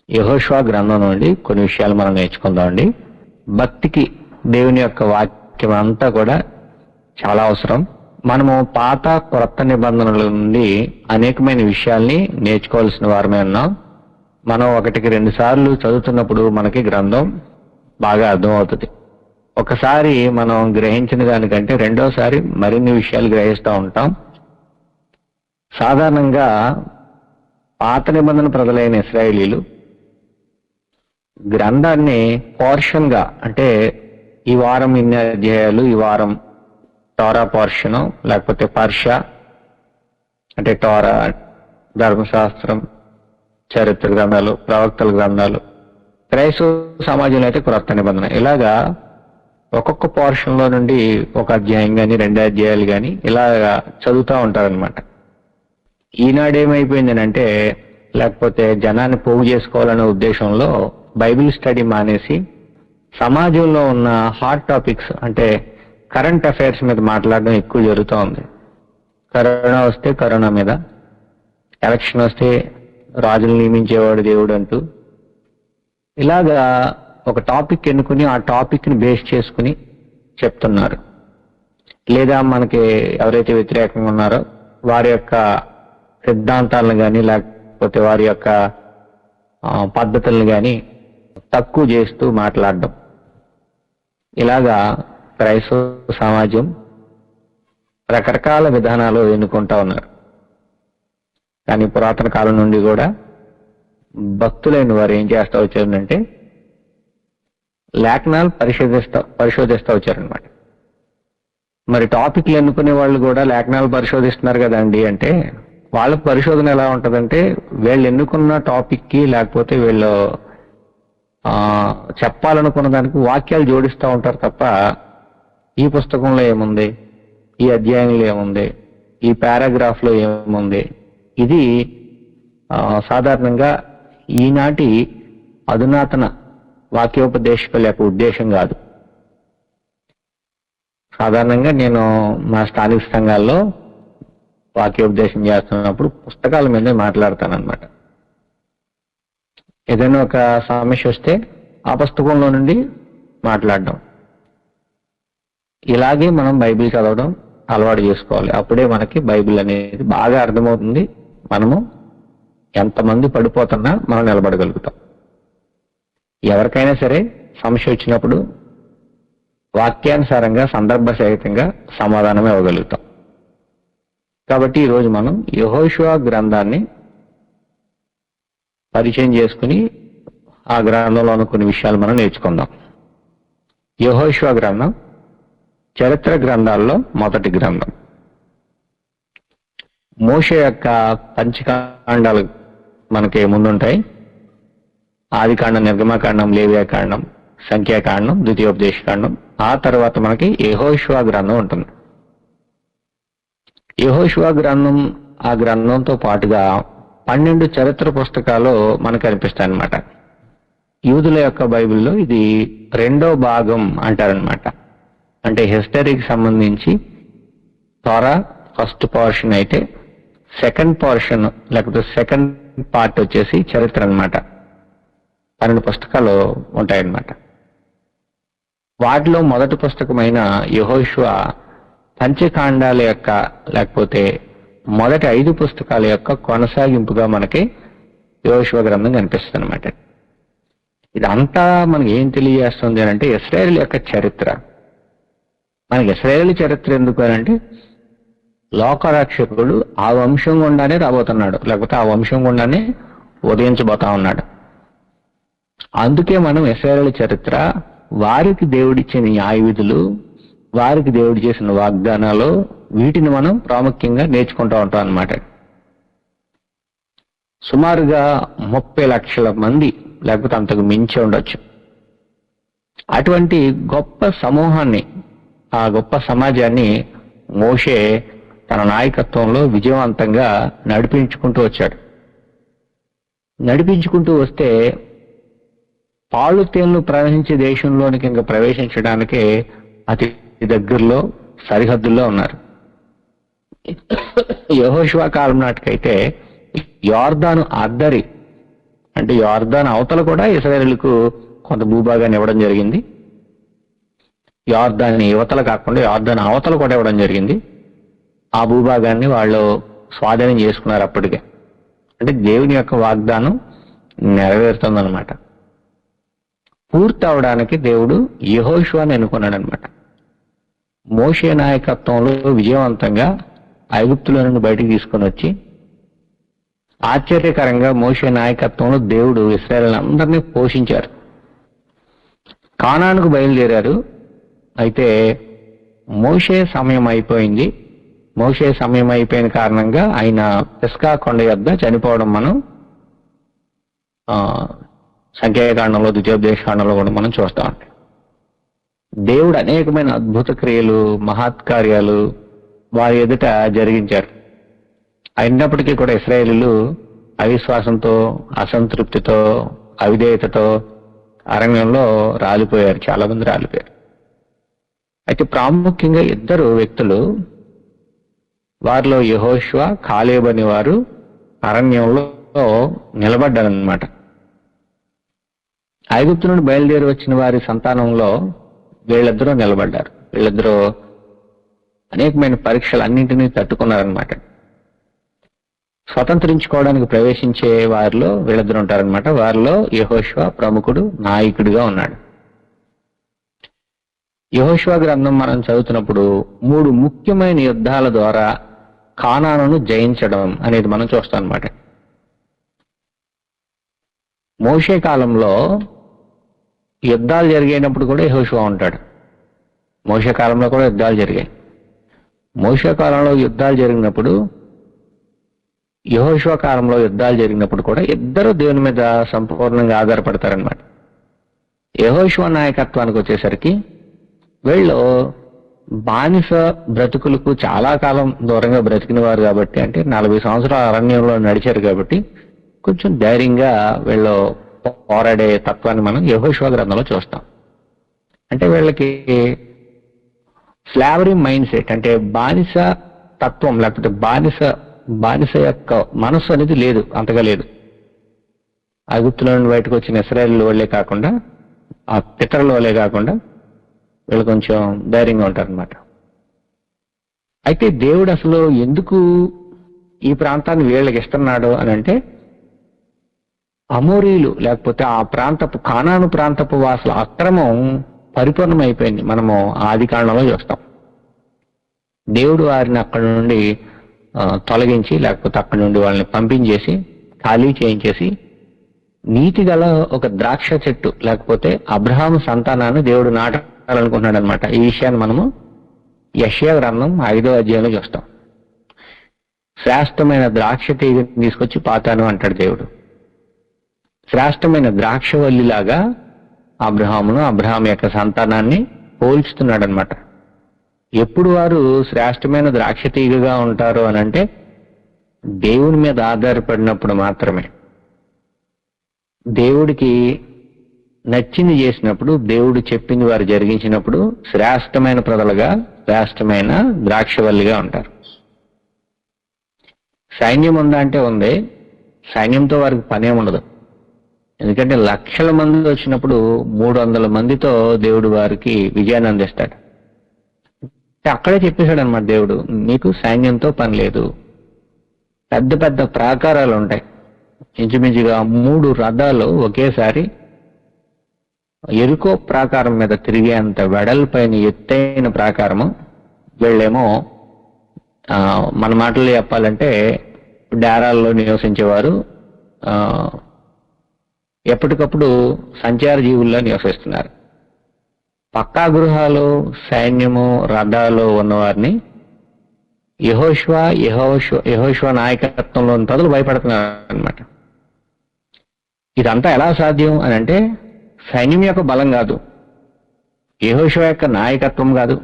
యెహోషువ గ్రంథం నుండి కొన్ని విషయాలు మనం నేర్చుకుందామండి. భక్తికి దేవుని యొక్క వాక్యం అంతా కూడా చాలా అవసరం. మనము పాత క్రొత్త నిబంధనల నుండి అనేకమైన విషయాల్ని నేర్చుకోవాల్సిన వారమే ఉన్నాం. మనం 1-2 సార్లు చదువుతున్నప్పుడు మనకి గ్రంథం బాగా అర్థమవుతుంది. ఒకసారి మనం గ్రహించిన దానికంటే రెండోసారి మరిన్ని విషయాలు గ్రహిస్తూ ఉంటాం. సాధారణంగా పాత నిబంధన ప్రజలైన ఇశ్రాయేలీలు గ్రంథాన్ని పోర్షన్ గా, అంటే ఈ వారం ఇన్ని అధ్యాయాలు, ఈ వారం టోరా పోర్షను, లేకపోతే పర్షా అంటే టోరా, ధర్మశాస్త్రం, చరిత్ర గ్రంథాలు, ప్రవక్తల గ్రంథాలు, క్రైస్తవ సమాజంలో అయితే క్రొత్త నిబంధన, ఇలాగా ఒక్కొక్క పోర్షన్ లో నుండి ఒక అధ్యాయం కానీ 2 అధ్యాయాలు కానీ ఇలాగా చదువుతూ ఉంటారనమాట. ఈనాడు ఏమైపోయిందనంటే, లేకపోతే జనాన్ని పోగు చేసుకోవాలనే ఉద్దేశంలో బైబిల్ స్టడీ మానేసి సమాజంలో ఉన్న హాట్ టాపిక్స్ అంటే కరెంట్ అఫైర్స్ మీద మాట్లాడడం ఎక్కువ జరుగుతూ ఉంది. కరోనా వస్తే కరోనా మీద, ఎలక్షన్ వస్తే రాజులు నియమించేవాడు దేవుడు అంటూ ఇలాగా ఒక టాపిక్ ఎన్నుకుని ఆ టాపిక్ ని బేస్ చేసుకుని చెప్తున్నారు. లేదా మనకి ఎవరైతే వ్యతిరేకంగా ఉన్నారో వారి యొక్క సిద్ధాంతాలను కానీ లేకపోతే వారి యొక్క పద్ధతులను కానీ తక్కువ చేస్తూ మాట్లాడడం, ఇలాగా క్రైస్తవ సమాజం రకరకాల విధానాలు ఎన్నుకుంటా ఉన్నారు. కానీ పురాతన కాలం నుండి కూడా భక్తులైన వారు ఏం చేస్తూ వచ్చారంటే లేఖనాలు పరిశోధిస్తూ వచ్చారనమాట. మరి టాపిక్లు ఎన్నుకునే వాళ్ళు కూడా లేఖనాలు పరిశోధిస్తున్నారు కదండి అంటే, వాళ్ళ పరిశోధన ఎలా ఉంటుందంటే వీళ్ళు ఎన్నుకున్న టాపిక్ కి లేకపోతే వీళ్ళు చెప్పాలనుకున్న దానికి వాక్యాలు జోడిస్తూ ఉంటారు తప్ప ఈ పుస్తకంలో ఏముంది, ఈ అధ్యాయంలో ఏముంది, ఈ పారాగ్రాఫ్ లో ఏముంది, ఇది సాధారణంగా ఈనాటి అధునాతన వాక్యోపదేశకుల యొక్క ఉద్దేశం కాదు. సాధారణంగా నేను మా స్థానిక సంఘాల్లో వాక్యోపదేశం చేస్తున్నప్పుడు పుస్తకాల మీదే మాట్లాడతానన్నమాట. ఏదైనా ఒక సమస్య వస్తే ఆ పుస్తకంలో నుండి మాట్లాడడం, ఇలాగే మనం బైబిల్ చదవడం అలవాటు చేసుకోవాలి. అప్పుడే మనకి బైబిల్ అనేది బాగా అర్థమవుతుంది. మనము ఎంతమంది పడిపోతున్నా మనం నిలబడగలుగుతాం. ఎవరికైనా సరే సమస్య వచ్చినప్పుడు వాక్యానుసారంగా సందర్భ సహితంగా సమాధానం ఇవ్వగలుగుతాం. కాబట్టి ఈరోజు మనం యెహోషువ గ్రంథాన్ని పరిచయం చేసుకుని ఆ గ్రంథంలో ఉన్న కొన్ని విషయాలు మనం నేర్చుకుందాం. యెహోషువ గ్రంథం చరిత్ర గ్రంథాల్లో మొదటి గ్రంథం. మోషే యొక్క పంచకాండాలు మనకి ముందుంటాయి. ఆదికాండం, నిర్గమకాండం, లేవియాకాండం, సంఖ్యాకాండం, ద్వితీయోపదేశకాండం. ఆ తర్వాత మనకి యెహోషువ గ్రంథం ఉంటుంది. యెహోషువ గ్రంథం, ఆ గ్రంథంతో పాటుగా 12 చరిత్ర పుస్తకాలు మనకు కనిపిస్తాయి అన్నమాట. యూదుల యొక్క బైబిల్లో ఇది 2వ భాగం అంటారనమాట. అంటే హిస్టరీకి సంబంధించి థోరా ఫస్ట్ పోర్షన్ అయితే సెకండ్ పోర్షన్ లేకపోతే సెకండ్ పార్ట్ వచ్చేసి చరిత్ర అన్నమాట. 12 పుస్తకాలు ఉంటాయన్నమాట. వాటిలో మొదటి పుస్తకమైన యెహోషువ పంచకాండాల యొక్క లేకపోతే మొదటి 5 పుస్తకాల యొక్క కొనసాగింపుగా మనకి యెహోషువ గ్రంథం కనిపిస్తుంది అనమాట. ఇదంతా మనకి ఏం తెలియజేస్తుంది అంటే ఇశ్రాయేలు యొక్క చరిత్ర. మనకి ఇశ్రాయేలు చరిత్ర ఎందుకు అంటే లోకరక్షకుడు ఆ వంశం గుండానే రాబోతున్నాడు, లేకపోతే ఆ వంశం గుండానే ఉదయించబోతా ఉన్నాడు. అందుకే మనం ఇశ్రాయేలు చరిత్ర, వారికి దేవుడిచ్చిన న్యాయ విధులు, వారికి దేవుడు చేసిన వాగ్దానాలు, వీటిని మనం ప్రాముఖ్యంగా నేర్చుకుంటూ ఉంటాం అన్నమాట. సుమారుగా 30 లక్షల మంది లేకపోతే అంతకు మించి ఉండొచ్చు. అటువంటి గొప్ప సమూహాన్ని, ఆ గొప్ప సమాజాన్ని మోషే తన నాయకత్వంలో విజయవంతంగా నడిపించుకుంటూ వచ్చాడు. నడిపించుకుంటూ వస్తే పాలు తేనెలు ప్రవహించే దేశంలోనికి ఇంకా ప్రవేశించడానికే అతి దగ్గరలో సరిహద్దుల్లో ఉన్నారు. యెహోషువ కాలం నాటికైతే యోర్దాను అద్దరి అంటే యోర్దాను అవతల కూడా ఇశ్రాయేలుకు కొంత భూభాగాన్ని ఇవ్వడం జరిగింది. యోర్దాన్ని యువతల కాకుండా యోర్దాను అవతల కూడా ఇవ్వడం జరిగింది. ఆ భూభాగాన్ని వాళ్ళు స్వాధీనం చేసుకున్నారు అప్పటికే. అంటే దేవుని యొక్క వాగ్దానం నెరవేరుతుందన్నమాట. పూర్తి అవడానికి దేవుడు యెహోషువని ఎన్నుకున్నాడు అనమాట. మోషే నాయకత్వంలో విజయవంతంగా ఐగుప్తుల నుండి బయటికి తీసుకొని వచ్చి, ఆశ్చర్యకరంగా మోషే నాయకత్వంలో దేవుడు ఇశ్రాయేలులందరినీ పోషించారు. కానానుకు బయలుదేరారు. అయితే మోషే సమయం అయిపోయింది. మోషే సమయం అయిపోయిన కారణంగా ఆయన పిస్కా కొండ యొద్ద చనిపోవడం మనం సంఖ్యాకాండంలో, ద్వితీయోపదేశకాండంలో కూడా మనం చూస్తా ఉంటాం. దేవుడు అనేకమైన అద్భుత క్రియలు, మహత్కార్యాలు వారి ఎదుట జరిగించారు. అయినప్పటికీ కూడా ఇశ్రాయేలీయులు అవిశ్వాసంతో, అసంతృప్తితో, అవిధేయతతో అరణ్యంలో రాలిపోయారు. చాలా మంది రాలిపోయారు. అయితే ప్రాముఖ్యంగా ఇద్దరు వ్యక్తులు, వారిలో యెహోషువ, కాలేబు అనే వారు అరణ్యంలో నిలబడ్డారన్నమాట. ఐగుప్తు నుండి బయలుదేరి వచ్చిన వారి సంతానంలో వీళ్ళిద్దరూ నిలబడ్డారు. వీళ్ళిద్దరూ అనేకమైన పరీక్షలు అన్నింటినీ తట్టుకున్నారనమాట. స్వతంత్రించుకోవడానికి ప్రవేశించే వారిలో వీళ్ళిద్దరు ఉంటారనమాట. వారిలో యెహోషువ ప్రముఖుడు, నాయకుడిగా ఉన్నాడు. యెహోషువ గ్రంథం మనం చదువుతున్నప్పుడు 3 ముఖ్యమైన యుద్ధాల ద్వారా కానానును జయించడం అనేది మనం చూస్తాం అనమాట. మోషే కాలంలో యుద్ధాలు జరిగేటప్పుడు కూడా యెహోషువ ఉంటాడు. మోషే కాలంలో కూడా యుద్ధాలు జరిగాయి. మోషే కాలంలో యుద్ధాలు జరిగినప్పుడు, యెహోషువ కాలంలో యుద్ధాలు జరిగినప్పుడు కూడా ఇద్దరు దేవుని మీద సంపూర్ణంగా ఆధారపడతారనమాట. యెహోషువ నాయకత్వానికి వచ్చేసరికి వీళ్ళు బానిస బ్రతుకులకు చాలా కాలం దూరంగా బ్రతికిన వారు కాబట్టి, అంటే 40 సంవత్సరాల అరణ్యంలో నడిచారు కాబట్టి కొంచెం ధైర్యంగా వీళ్ళు పోరాడే తత్వాన్ని మనం యెహోషువ గ్రంథంలో చూస్తాం. అంటే వీళ్ళకి స్లావరీ మైండ్ సెట్, అంటే బానిస తత్వం, లేకపోతే బానిస యొక్క మనస్సు అనేది లేదు, అంతగా లేదు. ఐగుప్తుల నుండి బయటకు వచ్చిన ఇశ్రాయేలు వాళ్ళే కాకుండా, ఆ పితరుల వాళ్ళే కాకుండా వీళ్ళు కొంచెం ధైర్యంగా ఉంటారనమాట. అయితే దేవుడు అసలు ఎందుకు ఈ ప్రాంతాన్ని వీళ్ళకి ఇస్తున్నాడు అని అంటే, అమోరీలు లేకపోతే ఆ ప్రాంతపు కానాను ప్రాంతపు వాసుల అక్రమం పరిపూర్ణమైపోయింది. మనము ఆది కాండంలో చూస్తాం. దేవుడు వారిని అక్కడి నుండి తొలగించి, లేకపోతే అక్కడి నుండి వాళ్ళని పంపించేసి, ఖాళీ చేయించేసి, నీతి గల ఒక ద్రాక్ష చెట్టు లేకపోతే అబ్రహాము సంతానాన్ని దేవుడు నాటాలనుకుంటున్నాడు అనమాట. ఈ విషయాన్ని మనము యెషయా గ్రంథం 5వ అధ్యాయంలో చూస్తాం. శ్రేష్టమైన ద్రాక్ష తీగని తీసుకొచ్చి పాతాను అంటాడు దేవుడు. శ్రేష్టమైన ద్రాక్షవల్లిలాగా అబ్రహాం యొక్క సంతానాన్ని పోల్చుతున్నాడు అనమాట. ఎప్పుడు వారు శ్రేష్టమైన ద్రాక్ష తీగగా ఉంటారు అని అంటే, దేవుని మీద ఆధారపడినప్పుడు మాత్రమే. దేవుడికి నచ్చింది చేసినప్పుడు, దేవుడు చెప్పింది వారు జరిగించినప్పుడు శ్రేష్టమైన ప్రజలుగా, శ్రేష్టమైన ద్రాక్షవల్లిగా ఉంటారు. సైన్యం ఉందా అంటే ఉంది. సైన్యంతో వారికి పనే ఉండదు. ఎందుకంటే లక్షల మంది వచ్చినప్పుడు 300 మందితో దేవుడు వారికి విజయాన్ని అందిస్తాడు. అక్కడే చెప్పేశాడు అనమాట దేవుడు, నీకు సైన్యంతో పని లేదు. పెద్ద పెద్ద ప్రాకారాలు ఉంటాయి. ఇంచుమించుగా 3 రథాలు ఒకేసారి ఎరుకో ప్రాకారం మీద తిరిగేంత వెడల్పైన ఎత్తైన ప్రాకారము. వీళ్ళేమో మన మాటల్లో చెప్పాలంటే డేరాల్లో నివసించేవారు, ఎప్పటికప్పుడు సంచార జీవుల్లో నివసిస్తున్నారు. పక్కా గృహాలు, సైన్యము, రథాలు ఉన్నవారిని యెహోషువ నాయకత్వంలోని ప్రజలు భయపడుతున్నారు అనమాట. ఇదంతా ఎలా సాధ్యం అని అంటే, సైన్యం యొక్క బలం కాదు, యెహోషువ యొక్క నాయకత్వం కాదు.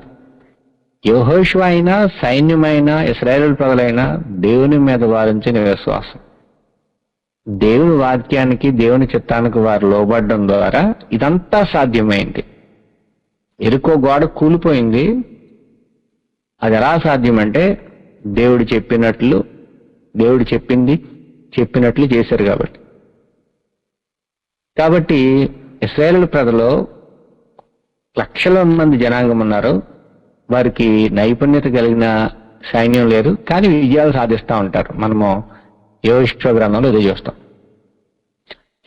యెహోషువ అయినా, సైన్యమైనా, ఇశ్రాయేలు ప్రజలైనా దేవుని మీద వారించిన విశ్వాసం, దేవుని వాక్యానికి, దేవుని చిత్తానికి వారు లోబడడం ద్వారా ఇదంతా సాధ్యమైంది. ఎరుకో గోడ కూలిపోయింది. అది ఎలా సాధ్యమంటే, దేవుడు చెప్పినట్లు, దేవుడు చెప్పినట్లు చేశారు కాబట్టి. కాబట్టి ఇశ్రాయేలు ప్రజలు లక్షల మంది జనాంగం ఉన్నారు. వారికి నైపుణ్యత కలిగిన సైన్యం లేదు, కానీ విజయాలు సాధిస్తూ ఉంటారు. మనము యెహోషువ గ్రంథంలో ఇదే చూస్తాం.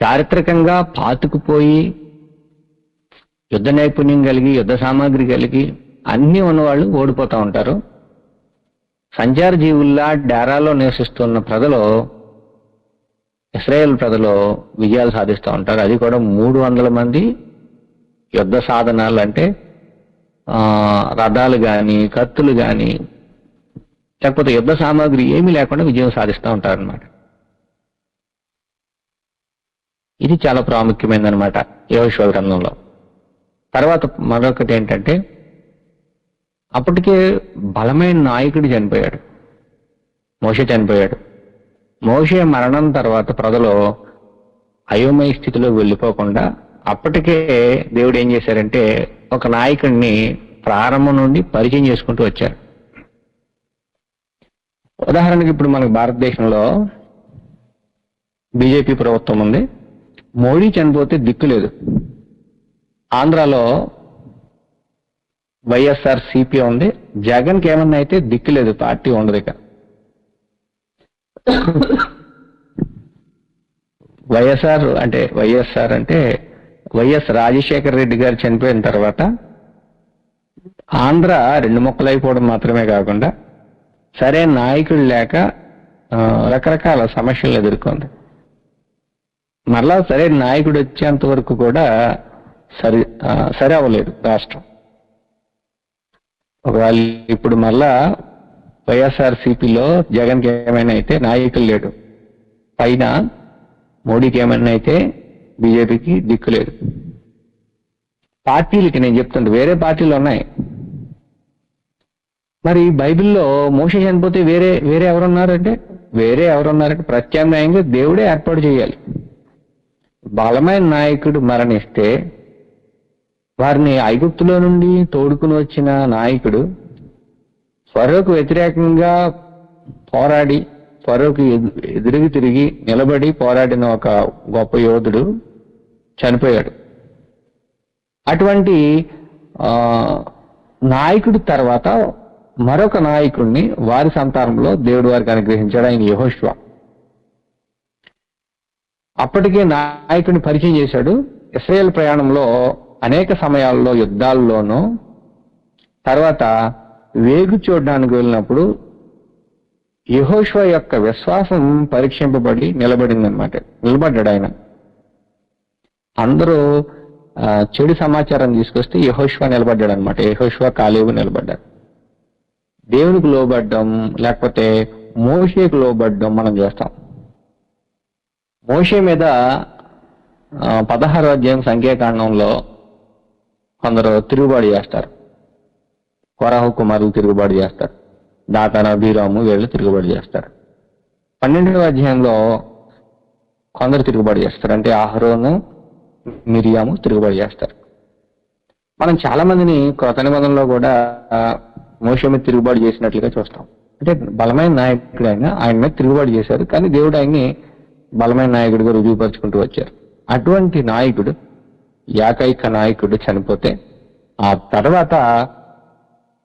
చారిత్రకంగా పాతుకుపోయి యుద్ధ నైపుణ్యం కలిగి యుద్ధ సామాగ్రి కలిగి అన్ని ఉన్నవాళ్ళు ఓడిపోతూ ఉంటారు. సంచార జీవుల్లా డేరాలో నివసిస్తున్న ప్రజలు, ఇశ్రాయేల్ ప్రజలు విజయాలు సాధిస్తూ ఉంటారు. అది కూడా 300 మంది యుద్ధ సాధనాలు, అంటే రథాలు కానీ కత్తులు కానీ లేకపోతే యుద్ధ సామాగ్రి ఏమీ లేకుండా విజయం సాధిస్తూ ఉంటారన్నమాట. ఇది చాలా ప్రాముఖ్యమైనదన్నమాట యెహోషువ గ్రంథంలో. తర్వాత మరొకటి ఏంటంటే, అప్పటికే బలమైన నాయకుడు చనిపోయాడు, మోషే చనిపోయాడు. మోషే మరణం తర్వాత ప్రజలు అయోమయ స్థితిలోకి వెళ్ళిపోకుండా అప్పటికే దేవుడు ఏం చేశారంటే ఒక నాయకుడిని ప్రారంభం నుండి పరిచయం చేసుకుంటూ వచ్చారు. ఉదాహరణకి ఇప్పుడు మనకు భారతదేశంలో బీజేపీ ప్రభుత్వం ఉంది. మోడీ చనిపోతే దిక్కు లేదు. ఆంధ్రాలో వైఎస్ఆర్ సిపి ఉంది. జగన్కి ఏమన్నా అయితే దిక్కు లేదు, పార్టీ ఉండదు. ఇక వైఎస్ఆర్ అంటే వైఎస్ రాజశేఖర రెడ్డి గారు చనిపోయిన తర్వాత ఆంధ్ర 2 ముక్కలు అయిపోవడం మాత్రమే కాకుండా సరైన నాయకుడు లేక రకరకాల సమస్యలు ఎదుర్కొంది. మరలా సరైన నాయకుడు వచ్చేంత వరకు కూడా సరి అవ్వలేదు రాష్ట్రం. ఒకవేళ ఇప్పుడు మళ్ళా వైఎస్ఆర్ సిపిలో జగన్కి ఏమైనా అయితే నాయకులు లేడు, పైన మోడీకి ఏమైనా అయితే బీజేపీకి దిక్కు లేదు. పార్టీలకి నేను చెప్తుంటే వేరే పార్టీలు ఉన్నాయి. మరి బైబిల్లో మోషే చనిపోతే వేరే ఎవరున్నారంటే ప్రత్యామ్నాయంగా దేవుడే ఏర్పాటు చేయాలి. బలమైన నాయకుడు మరణిస్తే వారిని ఐగుప్తులో నుండి తోడుకుని వచ్చిన నాయకుడు ఫరోకు వ్యతిరేకంగా పోరాడి ఫరోకు ఎదురుగి తిరిగి నిలబడి పోరాడిన ఒక గొప్ప యోధుడు చనిపోయాడు. అటువంటి నాయకుడి తర్వాత మరొక నాయకుడిని వారి సంతానంలో దేవుడు వారికి అనుగ్రహించాడు. ఆయన యెహోషువ. అప్పటికే నాయకుడిని పరిచయం చేశాడు. ఇశ్రాయేల్ ప్రయాణంలో అనేక సమయాల్లో యుద్ధాల్లోనూ తర్వాత వేగు చూడడానికి వెళ్ళినప్పుడు యెహోషువ యొక్క విశ్వాసం పరీక్షింపబడి నిలబడ్డాడు ఆయన. అందరూ చెడు సమాచారం తీసుకొస్తే యెహోషువ నిలబడ్డాడు అనమాట. యెహోషువ కాలేబు నిలబడ్డాడు. దేవునికి లోబడ్డం లేకపోతే మోషేకు లోబడ్డం మనం చేస్తాం. మోషే మీద 16వ అధ్యాయం సంఖ్యాకాండంలో కొందరు తిరుగుబాటు చేస్తారు. కొరాహు కుమారులు తిరుగుబాటు చేస్తారు. దాతాన అబీరాము వీళ్ళు తిరుగుబాటు చేస్తారు. 12వ అధ్యాయంలో కొందరు తిరుగుబాటు చేస్తారు. అంటే అహరోను మిరియాము తిరుగుబాటు చేస్తారు. మనం చాలా మందిని కొత్త నిబంధనలో కూడా మోషే మీద తిరుగుబాటు చేసినట్లుగా చూస్తాం. అంటే బలమైన నాయకుడు ఆయన మీద తిరుగుబాటు చేశారు, కానీ దేవుడు ఆయన్ని బలమైన నాయకుడిగా రుజువుపరుచుకుంటూ వచ్చారు. అటువంటి నాయకుడు, ఏకైక నాయకుడు చనిపోతే ఆ తర్వాత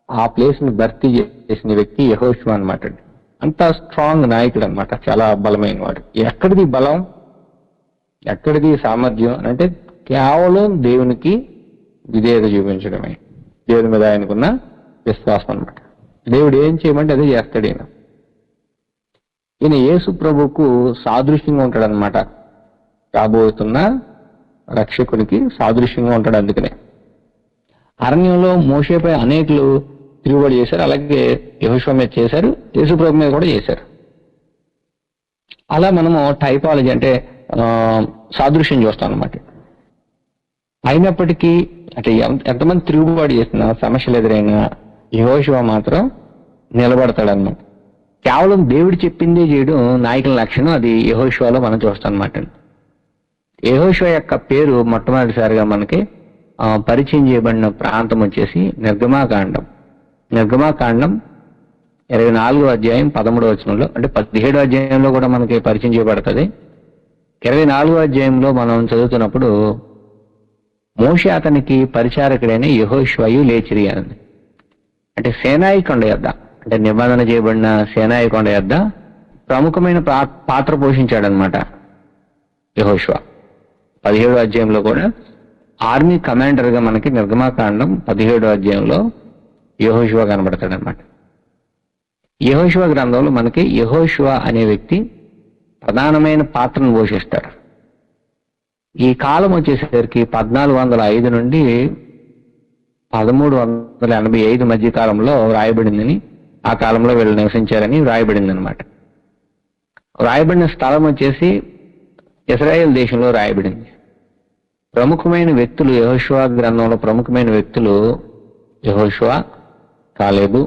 ఆ ప్లేస్ ని భర్తీ చేసిన వ్యక్తి యెహోషువ అనమాట. అంత స్ట్రాంగ్ నాయకుడు అనమాట, చాలా బలమైన వాడు. ఎక్కడిది బలం, ఎక్కడిది సామర్థ్యం అంటే కేవలం దేవునికి విధేయత చూపించడమే, దేవుని మీద ఆయనకున్న విశ్వాసం అనమాట. దేవుడు ఏం చేయమంటే అదే చేస్తాడు. ఈయన యేసు ప్రభుకు సాదృశ్యంగా ఉంటాడు అనమాట. రాబోతున్న రక్షకునికి సాదృశ్యంగా ఉంటాడు. అందుకనే అరణ్యంలో మోషేపై అనేకులు తిరుగుబాటు చేశారు, అలాగే యెహోషువ మీద చేశారు, యేసు ప్రభు మీద కూడా చేశారు. అలా మనము టైపాలజీ అంటే సాదృశ్యం చూస్తాం అనమాట. అయినప్పటికీ అంటే ఎంతమంది తిరుగుబాటు చేసినా సమస్యలు ఎదురైనా యెహోషువ మాత్రం నిలబడతాడన్నమాట. కేవలం దేవుడు చెప్పిందే చేయడం నాయకుల లక్షణం. అది యెహోషువలో మనం చూస్తాం అనమాట. యెహోషువ యొక్క పేరు మొట్టమొదటిసారిగా మనకి పరిచయం చేయబడిన ప్రాంతం వచ్చేసి నిర్గమాకాండం. నిర్గమాకాండం 24వ అధ్యాయం 13వ వచనంలో, అంటే 17వ అధ్యాయంలో కూడా మనకి పరిచయం చేయబడుతుంది. 24వ అధ్యాయంలో మనం చదువుతున్నప్పుడు మోషే అతనికి పరిచారకుడైన యెహోషువయు లేచిరి అని. అంటే సేనాయి కొండ యొద్ద, అంటే నిబంధన చేయబడిన సేనాయి కొండ యొద్ద ప్రముఖమైన పాత్ర పోషించాడనమాట యెహోషువ. 17వ అధ్యాయంలో కూడా ఆర్మీ కమాండర్ గా మనకి నిర్గమాకాండం 17వ అధ్యాయంలో యెహోషువ కనబడతాడనమాట. యెహోషువ గ్రంథంలో మనకి యెహోషువ అనే వ్యక్తి ప్రధానమైన పాత్రను పోషిస్తాడు. ఈ కాలం వచ్చేసరికి 1405 నుండి 1385 మధ్య కాలంలో వ్రాయబడిందని, ఆ కాలంలో వీళ్ళు నివసించారని వ్రాయబడింది అనమాట. వ్రాయబడిన స్థలం వచ్చేసి ఇశ్రాయేల్ దేశంలో రాయబడింది. ప్రముఖమైన వ్యక్తులు యెహోషువ గ్రంథంలో ప్రముఖమైన వ్యక్తులు యెహోషువ, కాలేబు,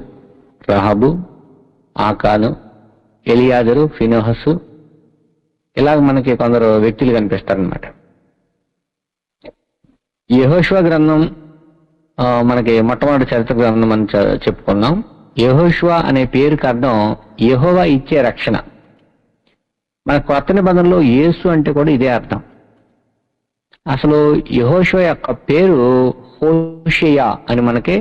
రహబు, ఆకాను, ఎలియాజరు, ఫినోహసు, ఇలాగ మనకి కొందరు వ్యక్తులు కనిపిస్తారనమాట. యెహోషువ గ్రంథం మనకి మొట్టమొదటి చరిత్ర గ్రంథం అని చెప్పుకున్నాం. యెహోషువ అనే పేరుకి అర్థం యెహోవా ఇచ్చే రక్షణ. మన కొత్త నిబంధనలో యేసు అంటే కూడా ఇదే అర్థం. అసలు యెహోషువ యొక్క పేరు హోషేయ అని మనకి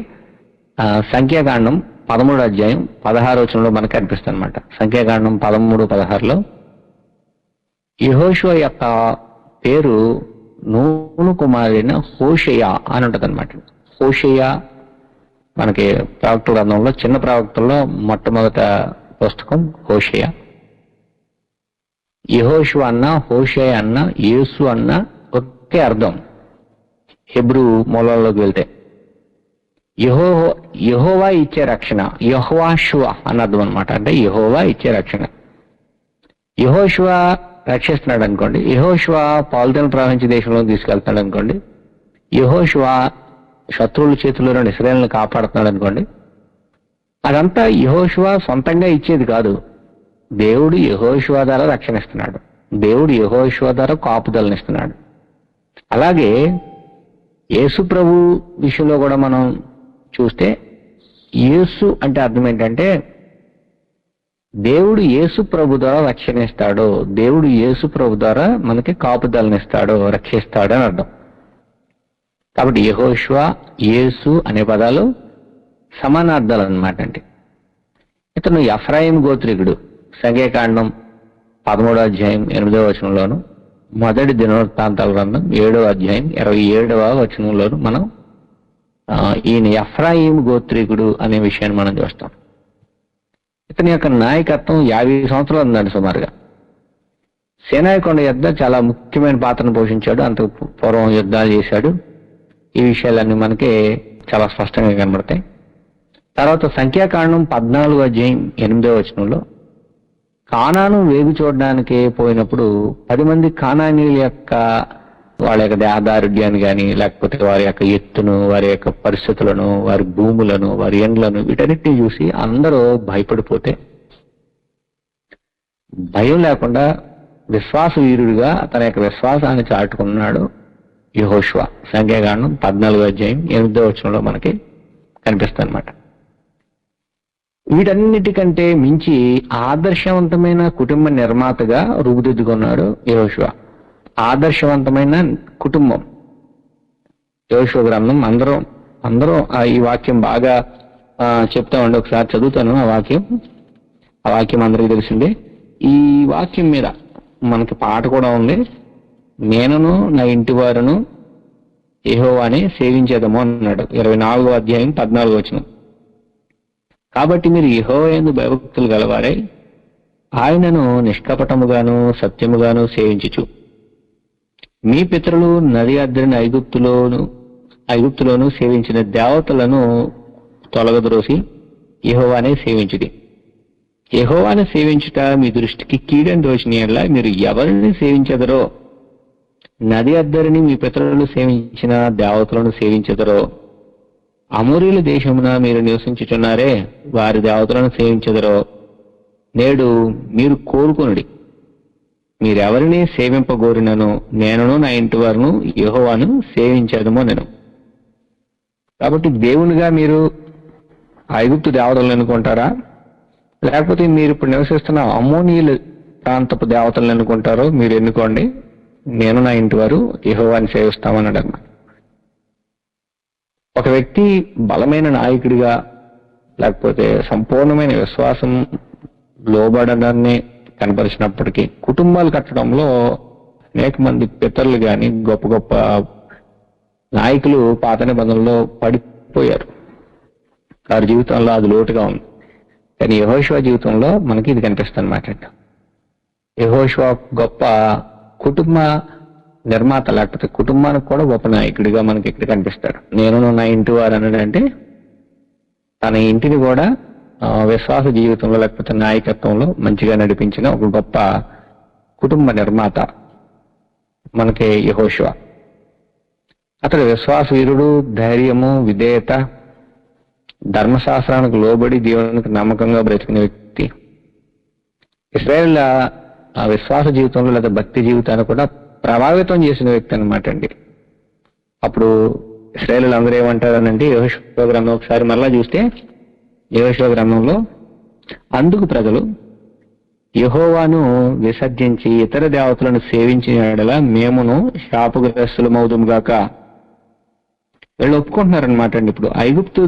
సంఖ్యాకాండం 13వ అధ్యాయం 16వ వచనంలో మనకి కనిపిస్తుంది అనమాట. సంఖ్యాకాండం 13:16లో యెహోషువ యొక్క పేరు నూను కుమారుడైన హోషేయ అని ఉంటది అనమాట. హోషేయ మనకి ప్రవక్త గ్రంథంలో చిన్న ప్రవక్తల్లో మొట్టమొదట పుస్తకం హోషేయ. యెహోషువ అన్న, హోషేయ అన్న, యేసు అన్న ఒకే అర్థం హెబ్రూ మూలంలోకి వెళ్తే. యెహోవా ఇచ్చే రక్షణ, యెహోవాషువ అని అర్థం అనమాట. అంటే యెహోవా ఇచ్చే రక్షణ. యెహోషువ రక్షిస్తున్నాడు అనుకోండి, యెహోషువ పాలుతీన ప్రవహించే దేశంలో తీసుకెళ్తున్నాడు అనుకోండి, యెహోషువ శత్రువుల చేతుల్లో నుండి ఇశ్రాయేలును కాపాడుతున్నాడు అనుకోండి, అదంతా యెహోషువ సొంతంగా ఇచ్చేది కాదు. దేవుడు యెహోషువ ద్వారా రక్షణ ఇస్తున్నాడు, దేవుడు యెహోషువ ద్వారా కాపుదలనిస్తున్నాడు. అలాగే యేసు ప్రభు విషయంలో కూడా మనం చూస్తే యేసు అంటే అర్థం ఏంటంటే దేవుడు యేసు ప్రభు ద్వారా రక్షణిస్తాడు, దేవుడు యేసు ప్రభు ద్వారా మనకి కాపుదలనిస్తాడు, రక్షిస్తాడు అని అర్థం. కాబట్టి యెహోషువ, యేసు అనే పదాలు సమానార్థాలు అన్నమాట. అంటే ఇతను ఎఫ్రాయిం గోత్రికుడు. సంఖ్యాకాండం 13వ అధ్యాయం 8వ వచనంలోను, మొదటి దినవృత్తాంతాల గ్రంథం 7వ అధ్యాయం 27వ వచనంలోను మనం ఈయన ఎఫ్రాయిం గోత్రికుడు అనే విషయాన్ని మనం చూస్తాం. ఇతని యొక్క నాయకత్వం 50 సంవత్సరాలు ఉందండి సుమారుగా. సేనాయి కొండ యుద్ధ చాలా ముఖ్యమైన పాత్రను పోషించాడు, అంతకు పూర్వం యుద్ధాలు చేశాడు. ఈ విషయాలన్నీ మనకి చాలా స్పష్టంగా కనబడతాయి. తర్వాత సంఖ్యాకాండం 14వ అధ్యాయం 8వ వచనంలో కానాను వేగు చూడడానికి పోయినప్పుడు 10 మంది కానానీయుల యొక్క వాళ్ళ యొక్క దేహదారుఢ్యాన్ని కానీ, లేకపోతే వారి యొక్క ఎత్తును, వారి యొక్క పరిస్థితులను, వారి భూములను, వారి ఎండ్లను, వీటన్నిటిని చూసి అందరూ భయపడిపోతే భయం లేకుండా విశ్వాస వీరుడిగా తన యొక్క విశ్వాసాన్ని చాటుకున్నాడు యెహోషువ. సంఖ్యాకాండం 14వ అధ్యాయం 8వ వచనంలో మనకి కనిపిస్తుంది అనమాట. వీటన్నిటికంటే మించి ఆదర్శవంతమైన కుటుంబ నిర్మాతగా రూపుదిద్దుకున్నాడు యెహోషువ. ఆదర్శవంతమైన కుటుంబం యెహోషువ గ్రంథం అందరూ ఈ వాక్యం బాగా చెప్తామండి. ఒకసారి చదువుతాను ఆ వాక్యం అందరికీ తెలిసిందే. ఈ వాక్యం మీద మనకి పాట కూడా ఉంది. నేనును నా ఇంటి వారును యెహోవాని సేవించేదము అన్నాడు. 24వ అధ్యాయం 14వ వచనం. కాబట్టి మీరు యెహోవా యందు భయభక్తులు గలవారై ఆయనను నిష్కపటముగాను సత్యముగాను సేవించుచు మీ పితరులు నది అద్దరిని ఐగుప్తులోను సేవించిన దేవతలను తొలగద్రోసి యెహోవానే సేవించుడి. యెహోవాని సేవించుట మీ దృష్టికి కీడని దోషినీయల్లా మీరు ఎవరిని సేవించెదరో, నది అద్దరిని మీ పితరులు సేవించిన దేవతలను సేవించెదరో, అమోరీల దేశమున మీరు నివసించుచున్నారే వారి దేవతలను సేవించెదరో, నేడు మీరు కోరుకొనుడి. మీరెవరిని సేవింపగోరినను నేనును నా ఇంటి వారును యెహోవాను సేవించేదమో నేను. కాబట్టి దేవునిగా మీరు ఐగుప్తు దేవతలను అనుకుంటారా, లేకపోతే మీరు ఇప్పుడు నివసిస్తున్న అమ్మోనీయుల ప్రాంతపు దేవతలను ఎన్నుకుంటారో మీరు ఎన్నుకోండి, నేను నా ఇంటి వారు యెహోవాని సేవిస్తామన్నాడు అన్నమాట. ఒక వ్యక్తి బలమైన నాయకుడిగా లేకపోతే సంపూర్ణమైన విశ్వాసం లోబడడాన్ని కనపరిచినప్పటికీ కుటుంబాలు కట్టడంలో అనేక మంది పితరులు కానీ గొప్ప గొప్ప నాయకులు పాత నిబంధనలో పడిపోయారు. వారి జీవితంలో అది లోటుగా ఉంది. కానీ యెహోషువ జీవితంలో మనకి ఇది కనిపిస్తుంది అన్నమాట. యెహోషువ గొప్ప కుటుంబ నిర్మాత, లేకపోతే కుటుంబానికి కూడా గొప్ప నాయకుడిగా మనకి ఇక్కడ కనిపిస్తాడు. నేను నా ఇంటి వారు అన్నాడంటే తన ఇంటిని కూడా విశ్వాస జీవితంలో లేకపోతే నాయకత్వంలో మంచిగా నడిపించిన ఒక గొప్ప కుటుంబ నిర్మాత మనకి యెహోషువ. అతడు విశ్వాస వీరుడు, ధైర్యము, విధేయత, ధర్మశాస్త్రానికి లోబడి దేవునికి నమ్మకంగా బ్రతికిన వ్యక్తి. ఇశ్రాయేల్ ఆ విశ్వాస జీవితంలో లేదా భక్తి జీవితాన్ని కూడా ప్రభావితం చేసిన వ్యక్తి అనమాట అండి. అప్పుడు ఇశ్రాయేలు అందరూ ఏమంటారనంటే యెహోషువ గ్రంథం ఒకసారి మరలా చూస్తే యెహోషువ గ్రంథంలో అందుకు ప్రజలు యెహోవాను విసర్జించి ఇతర దేవతలను సేవించిన యెడల మేమును శాపగ్రస్తులమవుదుము గాక. వీళ్ళు ఒప్పుకుంటున్నారనమాట అండి. ఇప్పుడు ఐగుప్తు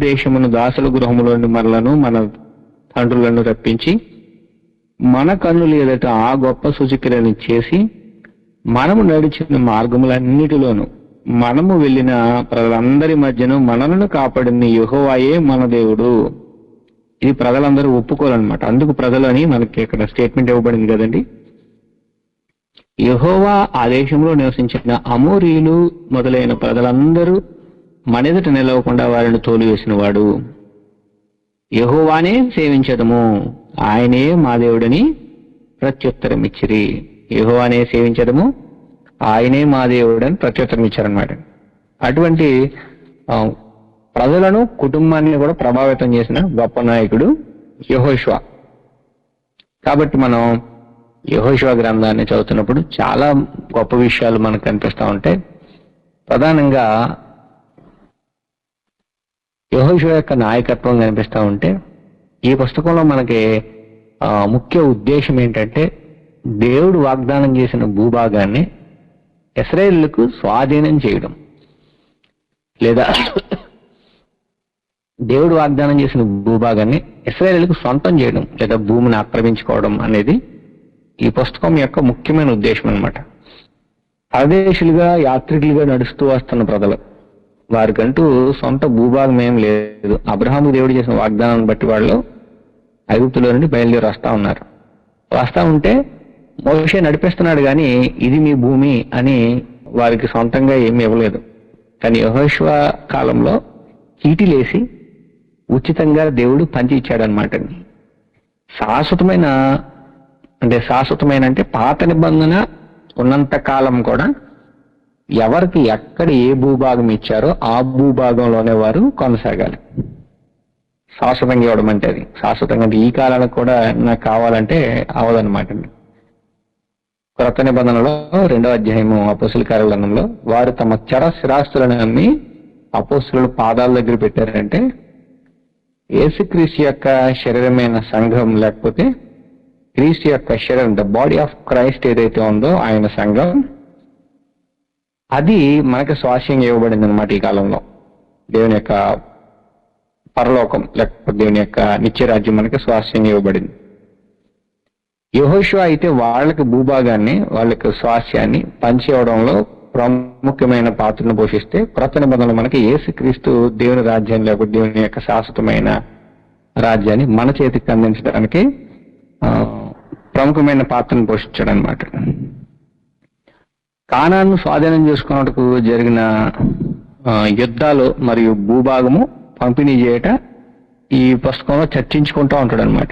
దేశమును దాసుల గృహములోని మనలను మన తండ్రులను రప్పించి మన కన్నులు ఎదుట ఆ గొప్ప సూచికలను చేసి మనము నడిచిన మార్గములన్నిటిలోను మనము వెళ్ళిన ప్రజలందరి మధ్యను మనలను కాపాడిన యెహోవాయే మన దేవుడు. ఇది ప్రజలందరూ ఒప్పుకోవాలన్నమాట. అందుకు ప్రజలు అని మనకి ఇక్కడ స్టేట్మెంట్ ఇవ్వబడింది కదండి. యెహోవా ఆ దేశంలో నివసించిన అమోరీయులు మొదలైన ప్రజలందరూ మన ఎదుట నిలవకుండా వారిని తోలివేసిన వాడు. యెహోవానే సేవించదము, ఆయనే మా దేవుడని ప్రత్యుత్తరం ఇచ్చిరి. యెహోవానే సేవించదము, ఆయనే మా దేవుడని ప్రత్యుత్తరం ఇచ్చారనమాట. అటువంటి ప్రజలను కుటుంబాన్ని కూడా ప్రభావితం చేసిన గొప్ప నాయకుడు యెహోషువ. కాబట్టి మనం యెహోషువ గ్రంథాన్ని చదువుతున్నప్పుడు చాలా గొప్ప విషయాలు మనకు కనిపిస్తూ ఉంటాయి. ప్రధానంగా యెహోషువ యొక్క నాయకత్వం కనిపిస్తూ ఉంటే ఈ పుస్తకంలో మనకి ముఖ్య ఉద్దేశం ఏంటంటే దేవుడు వాగ్దానం చేసిన భూభాగాన్ని ఇశ్రాయేలుకు స్వాధీనం చేయడం, లేదా దేవుడు వాగ్దానం చేసిన భూభాగాన్ని ఇశ్రాయేలుకు సొంతం చేయడం లేదా భూమిని ఆక్రమించుకోవడం అనేది ఈ పుస్తకం యొక్క ముఖ్యమైన ఉద్దేశం అన్నమాట. పరదేశులుగా యాత్రికులుగా నడుస్తూ వస్తున్న ప్రజలు, వారికంటూ సొంత భూభాగం ఏం లేదు. అబ్రహాము దేవుడు చేసిన వాగ్దానాన్ని బట్టి వాళ్ళు ఐగుప్తులో నుండి బయలుదేరి వస్తా ఉంటే మోషే నడిపిస్తున్నాడు, కానీ ఇది మీ భూమి అని వారికి సొంతంగా ఏమీ ఇవ్వలేదు. కానీ యెహోషువ కాలంలో చీటీలేసి ఉచితంగా దేవుడు పంచి ఇచ్చాడనమాట. శాశ్వతమైన అంటే పాత నిబంధన ఉన్నంత కాలం కూడా ఎవరికి ఎక్కడ ఏ భూభాగం ఇచ్చారో ఆ భూభాగంలోనే వారు కొనసాగాలి. శాశ్వతంగా ఇవ్వడం అంటే అది శాశ్వతంగా అంటే ఈ కాలానికి కూడా నాకు కావాలంటే అవదనమాట. క్రొత్త నిబంధనలో 2వ అధ్యాయము అపోస్తుల కార్యగ్రంథంలో వారు తమ స్థిరాస్తులను అమ్మి అపోస్తుల పాదాల దగ్గర పెట్టారంటే యేసుక్రీస్తు యొక్క శరీరమైన సంఘం, లేకపోతే క్రీస్తు యొక్క శరీరం, ద బాడీ ఆఫ్ క్రైస్ట్ ఏదైతే ఉందో ఆయన సంఘం, అది మనకి స్వాస్యంగా ఇవ్వబడింది అనమాట. ఈ కాలంలో దేవుని యొక్క పరలోకం లేకపోతే దేవుని యొక్క నిత్యరాజ్యం మనకి స్వాస్యంగా ఇవ్వబడింది. యెహోషువ అయితే వాళ్ళకి భూభాగాన్ని, వాళ్ళకి స్వాస్యాన్ని పంచివ్వడంలో ప్రాముఖ్యమైన పాత్రను పోషిస్తే, క్రొత్త నిబంధనలు మనకి యేసుక్రీస్తు దేవుని రాజ్యాన్ని లేకపోతే దేవుని యొక్క శాశ్వతమైన రాజ్యాన్ని మన చేతికి అందించడానికి ప్రముఖమైన పాత్రను పోషించాడు అనమాట. కానాను స్వాధీనం చేసుకున్నట్టుకు జరిగిన యుద్ధాలు మరియు భూభాగము పంపిణీ చేయట ఈ పుస్తకంలో చర్చించుకుంటూ ఉంటాడు అనమాట.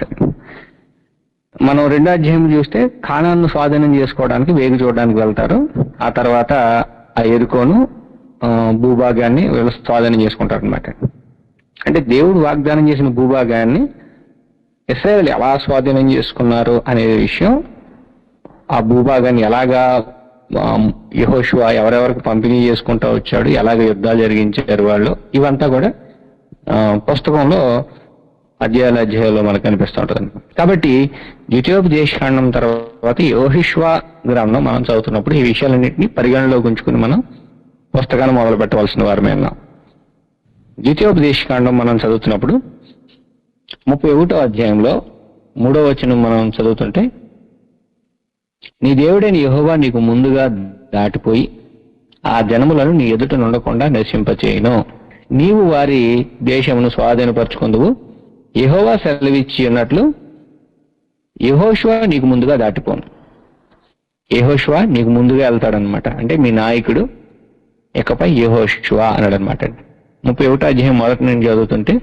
మనం 2వ అధ్యాయం చూస్తే కానాను స్వాధీనం చేసుకోవడానికి వేగు చూడడానికి వెళ్తారు. ఆ తర్వాత ఆ ఎరుకోను భూభాగాన్ని వీళ్ళు స్వాధీనం చేసుకుంటారు అనమాట. అంటే దేవుడు వాగ్దానం చేసిన భూభాగాన్ని ఇశ్రాయేలు ఎలా స్వాధీనం చేసుకున్నారు అనే విషయం, ఆ భూభాగాన్ని ఎలాగా యెహోషువ ఎవరెవరికి పంపిణీ చేసుకుంటూ వచ్చాడు, ఎలాగ యుద్ధాలు జరిగించారు వాళ్ళు, ఇవంతా కూడా పుస్తకంలో అధ్యాయాల్లో మనకు కనిపిస్తూ ఉంటుంది. కాబట్టి ద్వితీయోపదేశకాండం తర్వాత యోషువ గ్రంథం మనం చదువుతున్నప్పుడు ఈ విషయాలన్నింటినీ పరిగణలోకి ఉంచుకుని మనం పుస్తకాన్ని మొదలు పెట్టవలసిన వారమే ఉన్నాం. ద్వితీయోపదేశకాండం మనం చదువుతున్నప్పుడు 31వ అధ్యాయంలో 3వ వచనం మనం చదువుతుంటే, నీ దేవుడైన యెహోవా నీకు ముందుగా దాటిపోయి ఆ జనములను నీ ఎదుట నుండకుండా నశింపచేయును. నీవు వారి దేశమును స్వాధీనపరచుకుందువు. యెహోవా సెలవిచ్చి ఉన్నట్లు యెహోషువ నీకు ముందుగా దాటిపోను. యెహోషువ నీకు ముందుగా వెళ్తాడనమాట. అంటే మీ నాయకుడు ఇకపై యెహోషువ అన్నాడు అనమాట. 31వ అధ్యాయం మొదటి నుంచి చదువుతుంటే,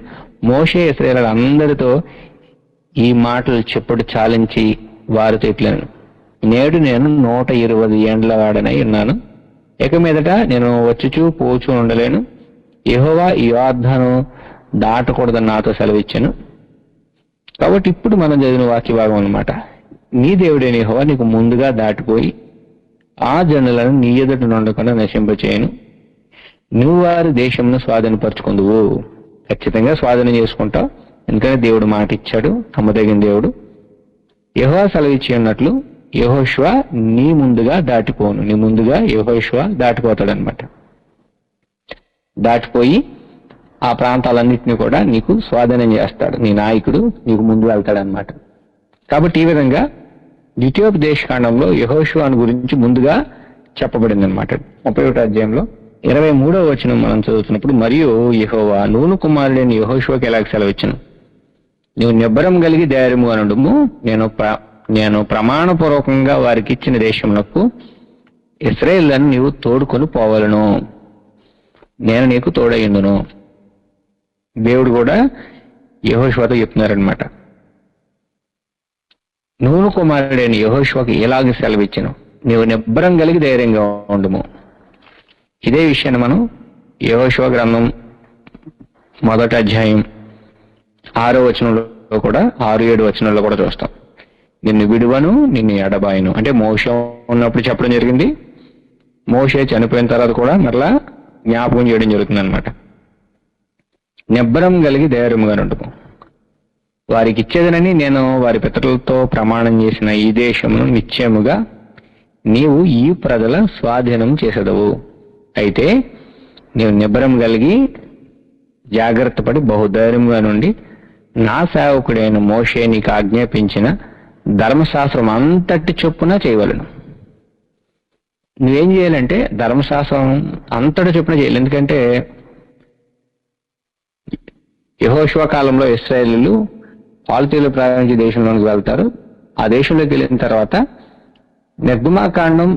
మోషే ఇశ్రాయేలు అందరితో ఈ మాటలు చెప్పుడు చాలించి వారితో ఇట్లను, నేడు నేను 120 ఏండ్ల వాడనై ఉన్నాను. ఇక మీదట నేను వచ్చుచూ పోచూ ఉండలేను. యెహోవా ఈ యోర్దాను దాటకూడదని నాతో సెలవిచ్చాను. కాబట్టి ఇప్పుడు మనం చదివిన వాక్య భాగం అనమాట. నీ దేవుడైన యెహోవా నీకు ముందుగా దాటిపోయి ఆ జనులను నీ ఎదుట నుండకుండా నశింపచేయను. నువ్వు వారి దేశంను స్వాధీనపరచుకుందువు. ఖచ్చితంగా స్వాధీనం చేసుకుంటావు, ఎందుకంటే దేవుడు మాట ఇచ్చాడు, నమ్మదగిన దేవుడు. యెహోవా సెలవిచ్చి ఉన్నట్లు యెహోషువ నీ ముందుగా దాటిపోను. నీ ముందుగా యెహోషువ దాటిపోతాడనమాట. దాటిపోయి ఆ ప్రాంతాలన్నింటినీ కూడా నీకు స్వాధీనం చేస్తాడు. నీ నాయకుడు నీకు ముందు వెళ్తాడనమాట. కాబట్టి ఈ విధంగా ద్వితీయోపదేశకాండంలో యెహోషువను గురించి ముందుగా చెప్పబడింది అనమాట. 31వ అధ్యాయంలో 23వ వచనం మనం చదువుతున్నప్పుడు, మరియు యెహోవా నూను కుమారుడైన యెహోషువకి ఎలాగ సెలవిచ్చును, నువ్వు నిబ్బరం కలిగి ధైర్యము అనుడుము. నేను ప్రమాణపూర్వకంగా వారికి ఇచ్చిన దేశమునకు ఇశ్రాయేలును నీవు తోడుకొని పోవలను. నేను నీకు తోడయ్యుందును. దేవుడు కూడా యెహోషువతో చెప్తున్నారనమాట. నూను కుమారుడైన యెహోషువకి ఎలాగ సెలవిచ్చును, నీవు నిబ్బరం కలిగి ధైర్యంగా ఉండుము. ఇదే విషయాన్ని మనం యెహోషువ గ్రంథం 1వ అధ్యాయం 6వ వచనంలో కూడా 6-7 వచనంలో కూడా చూస్తాం. నిన్ను విడువను, నిన్ను ఎడబాయను. అంటే మోషే ఉన్నప్పుడు చెప్పడం జరిగింది, మోషే చనిపోయిన తర్వాత కూడా మరలా జ్ఞాపకం చేయడం జరుగుతుంది అనమాట. నిబ్బరం కలిగి ధైర్యముగా ఉండుము. వారికి ఇచ్చేదనని నేను వారి పితరులతో ప్రమాణం చేసిన ఈ దేశమును నిశ్చయముగా నీవు ఈ ప్రజల స్వాధీనం చేసేదవు. అయితే నీవు నిబ్బరం కలిగి జాగ్రత్త పడి బహుధైర్యంగా నుండి నా సేవకుడైన మోషే నీకు ఆజ్ఞాపించిన ధర్మశాస్త్రం అంతటి చొప్పున చేయవలను. నువ్వేం చేయాలంటే ధర్మశాస్త్రం అంతటి చొప్పున చేయాలి. ఎందుకంటే యెహోషువ కాలంలో ఇశ్రాయేలీయులు పాలితీయులు ప్రారంభించే దేశంలోకి వెళ్తారు. ఆ దేశంలోకి వెళ్ళిన తర్వాత నిర్గమాకాండం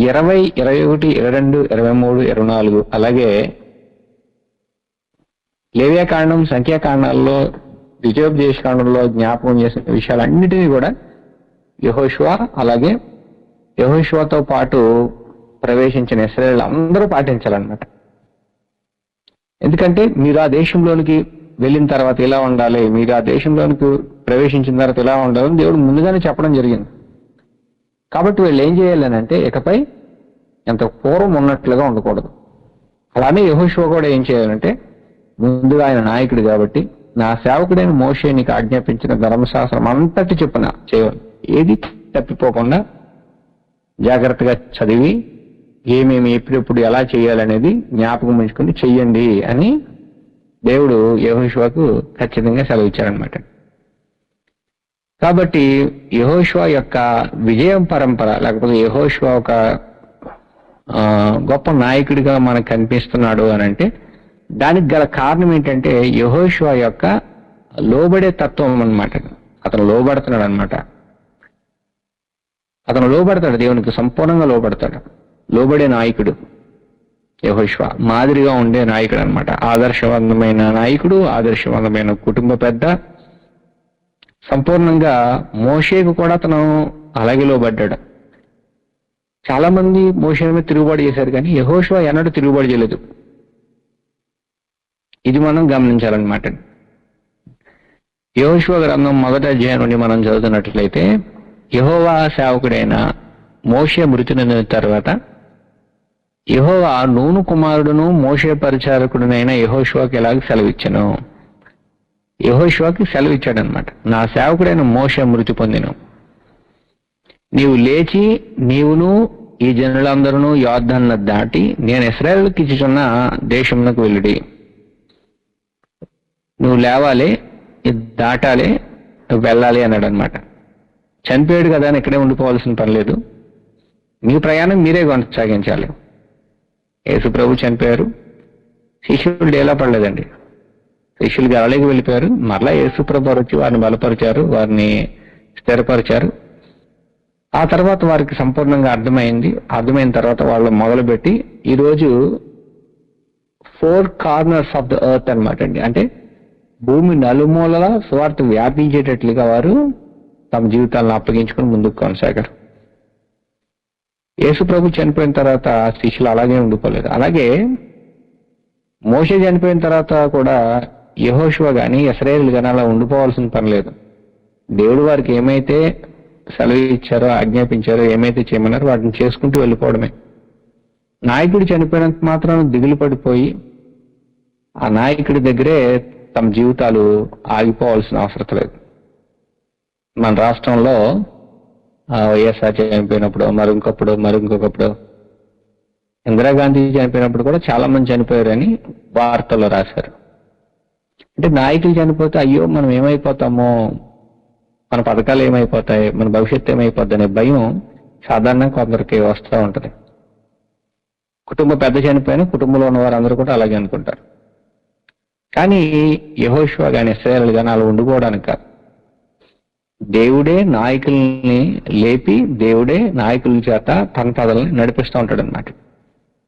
20, 21, 22, 23, 24 అలాగే లేవ్యాకాండం, సంఖ్యాకాండాల్లో, ద్వితీయోపదేశకాండంలో జ్ఞాపకం చేసిన విషయాలన్నిటినీ కూడా యెహోషువ అలాగే యెహోషువతో పాటు ప్రవేశించిన ఇశ్రాయేలీయులు అందరూ పాటించాలన్నమాట. ఎందుకంటే మీరు ఆ దేశంలోనికి వెళ్ళిన తర్వాత ఇలా ఉండాలి, మీరు ఆ దేశంలోనికి ప్రవేశించిన తర్వాత ఇలా ఉండాలని దేవుడు ముందుగానే చెప్పడం జరిగింది. కాబట్టి వీళ్ళు ఏం చేయాలని అంటే ఇకపై ఎంత పూర్వం ఉన్నట్లుగా ఉండకూడదు. అలానే యెహోషువ కూడా ఏం చేయాలంటే ముందుగా ఆయన నాయకుడు కాబట్టి నా సేవకుడైన మోషే నీకు ఆజ్ఞాపించిన ధర్మశాస్త్రం అంతటి చొప్పున చేయాలి. ఏది తప్పిపోకుండా జాగ్రత్తగా చదివి ఏమేమి ఎప్పుడెప్పుడు ఎలా చేయాలనేది జ్ఞాపకం ఉంచుకుని చెయ్యండి అని దేవుడు యెహోషువకు ఖచ్చితంగా సెలవిచ్చారనమాట. కాబట్టి యెహోషువ యొక్క విజయం పరంపర, లేకపోతే యెహోషువ ఒక గొప్ప నాయకుడిగా మనకు కనిపిస్తున్నాడు అని అంటే దానికి గల కారణం ఏంటంటే యెహోషువ యొక్క లోబడే తత్వం అన్నమాట. అతను లోబడుతున్నాడు అనమాట. అతను లోబడతాడు, దేవునికి సంపూర్ణంగా లోబడతాడు. లోబడే నాయకుడు యెహోషువ, మాదిరిగా ఉండే నాయకుడు అనమాట. ఆదర్శవంతమైన నాయకుడు, ఆదర్శవంతమైన కుటుంబ పెద్ద. సంపూర్ణంగా మోషేకు కూడా అతను అలాగే లోబడ్డాడు. చాలా మంది మోషే మీద తిరుగుబాటు చేశారు, కానీ యెహోషువ ఎన్నడూ తిరుగుబాటు చేయలేదు. ఇది మనం గమనించాలన్నమాట. యెహోషువ గ్రంథం 1వ అధ్యాయం నుండి మనం చదువుతున్నట్లయితే యెహోవా సేవకుడైన మోషే మృతి నొందిన తర్వాత యెహోవా నూను కుమారుడును మోషే పరిచారకుడునైన యెహోషువకి ఎలాగ సెలవిచ్చెను. యెహోషువకి సెలవు ఇచ్చాడనమాట. నా సేవకుడైన మోషే మృతి పొందిన నీవు లేచి నీవును ఈ జనులందరూ యోర్దాను దాటి నేను ఇశ్రాయేలుకి ఇచ్చుచున్న దేశమునకు వెళ్ళుడి. నువ్వు లేవాలి, ఇది దాటాలి, నువ్వు వెళ్ళాలి అన్నాడు అనమాట. చనిపోయాడు కదా అని ఇక్కడే ఉండిపోవాల్సిన పని లేదు. మీ ప్రయాణం మీరే కొనసాగించాలి. యేసు ప్రభు చనిపోయారు, శిష్యులు ఎలా పడలేదండి. శిష్యులు గలిలోకి వెళ్ళిపోయారు. మరలా యేసు ప్రభు వారు వచ్చి వారిని బలపరిచారు, వారిని స్థిరపరిచారు. ఆ తర్వాత వారికి సంపూర్ణంగా అర్థమైన తర్వాత వాళ్ళు మొదలుపెట్టి ఈరోజు 4 కార్నర్స్ ఆఫ్ ద ఎర్త్ అనమాట అండి. అంటే భూమి నలుమూలల సువార్త వ్యాపించేటట్లుగా వారు తమ జీవితాలను అప్పగించుకొని ముందుకు కొనసాగారు. యేసు ప్రభు చనిపోయిన తర్వాత శిష్యులు అలాగే ఉండిపోలేదు. అలాగే మోషే చనిపోయిన తర్వాత కూడా యెహోషువ గాని ఇశ్రాయేలు గాని అలా ఉండిపోవాల్సిన పని లేదు. దేవుడు వారికి ఏమైతే సెలవు ఇచ్చారో, ఆజ్ఞాపించారో, ఏమైతే చేయమన్నారో వాటిని చేసుకుంటూ వెళ్ళిపోవడమే. నాయకుడు చనిపోయినంత మాత్రం దిగులు పడిపోయి ఆ నాయకుడి దగ్గరే తమ జీవితాలు ఆగిపోవాల్సిన అవసరం లేదు. మన రాష్ట్రంలో వైఎస్ఆర్ చనిపోయినప్పుడు, మరింకొకప్పుడు ఇందిరాగాంధీ చనిపోయినప్పుడు కూడా చాలా మంది చనిపోయారని వార్తల్లో రాశారు. అంటే నాయకులు చనిపోతే అయ్యో మనం ఏమైపోతామో, మన పథకాలు ఏమైపోతాయి, మన భవిష్యత్తు ఏమైపోద్ది అనే భయం సాధారణంగా కొందరికి వస్తూ ఉంటుంది. కుటుంబ పెద్ద చనిపోయిన కుటుంబంలో ఉన్న వారందరూ కూడా అలాగే అనుకుంటారు. కానీ యెహోషువ గాని ఇశ్రాయేలు గాని అలా ఉండిపోవడానికి కాదు. దేవుడే నాయకుల్ని లేపి, దేవుడే నాయకుల చేత తన పదల్ని నడిపిస్తూ ఉంటాడు అనమాట.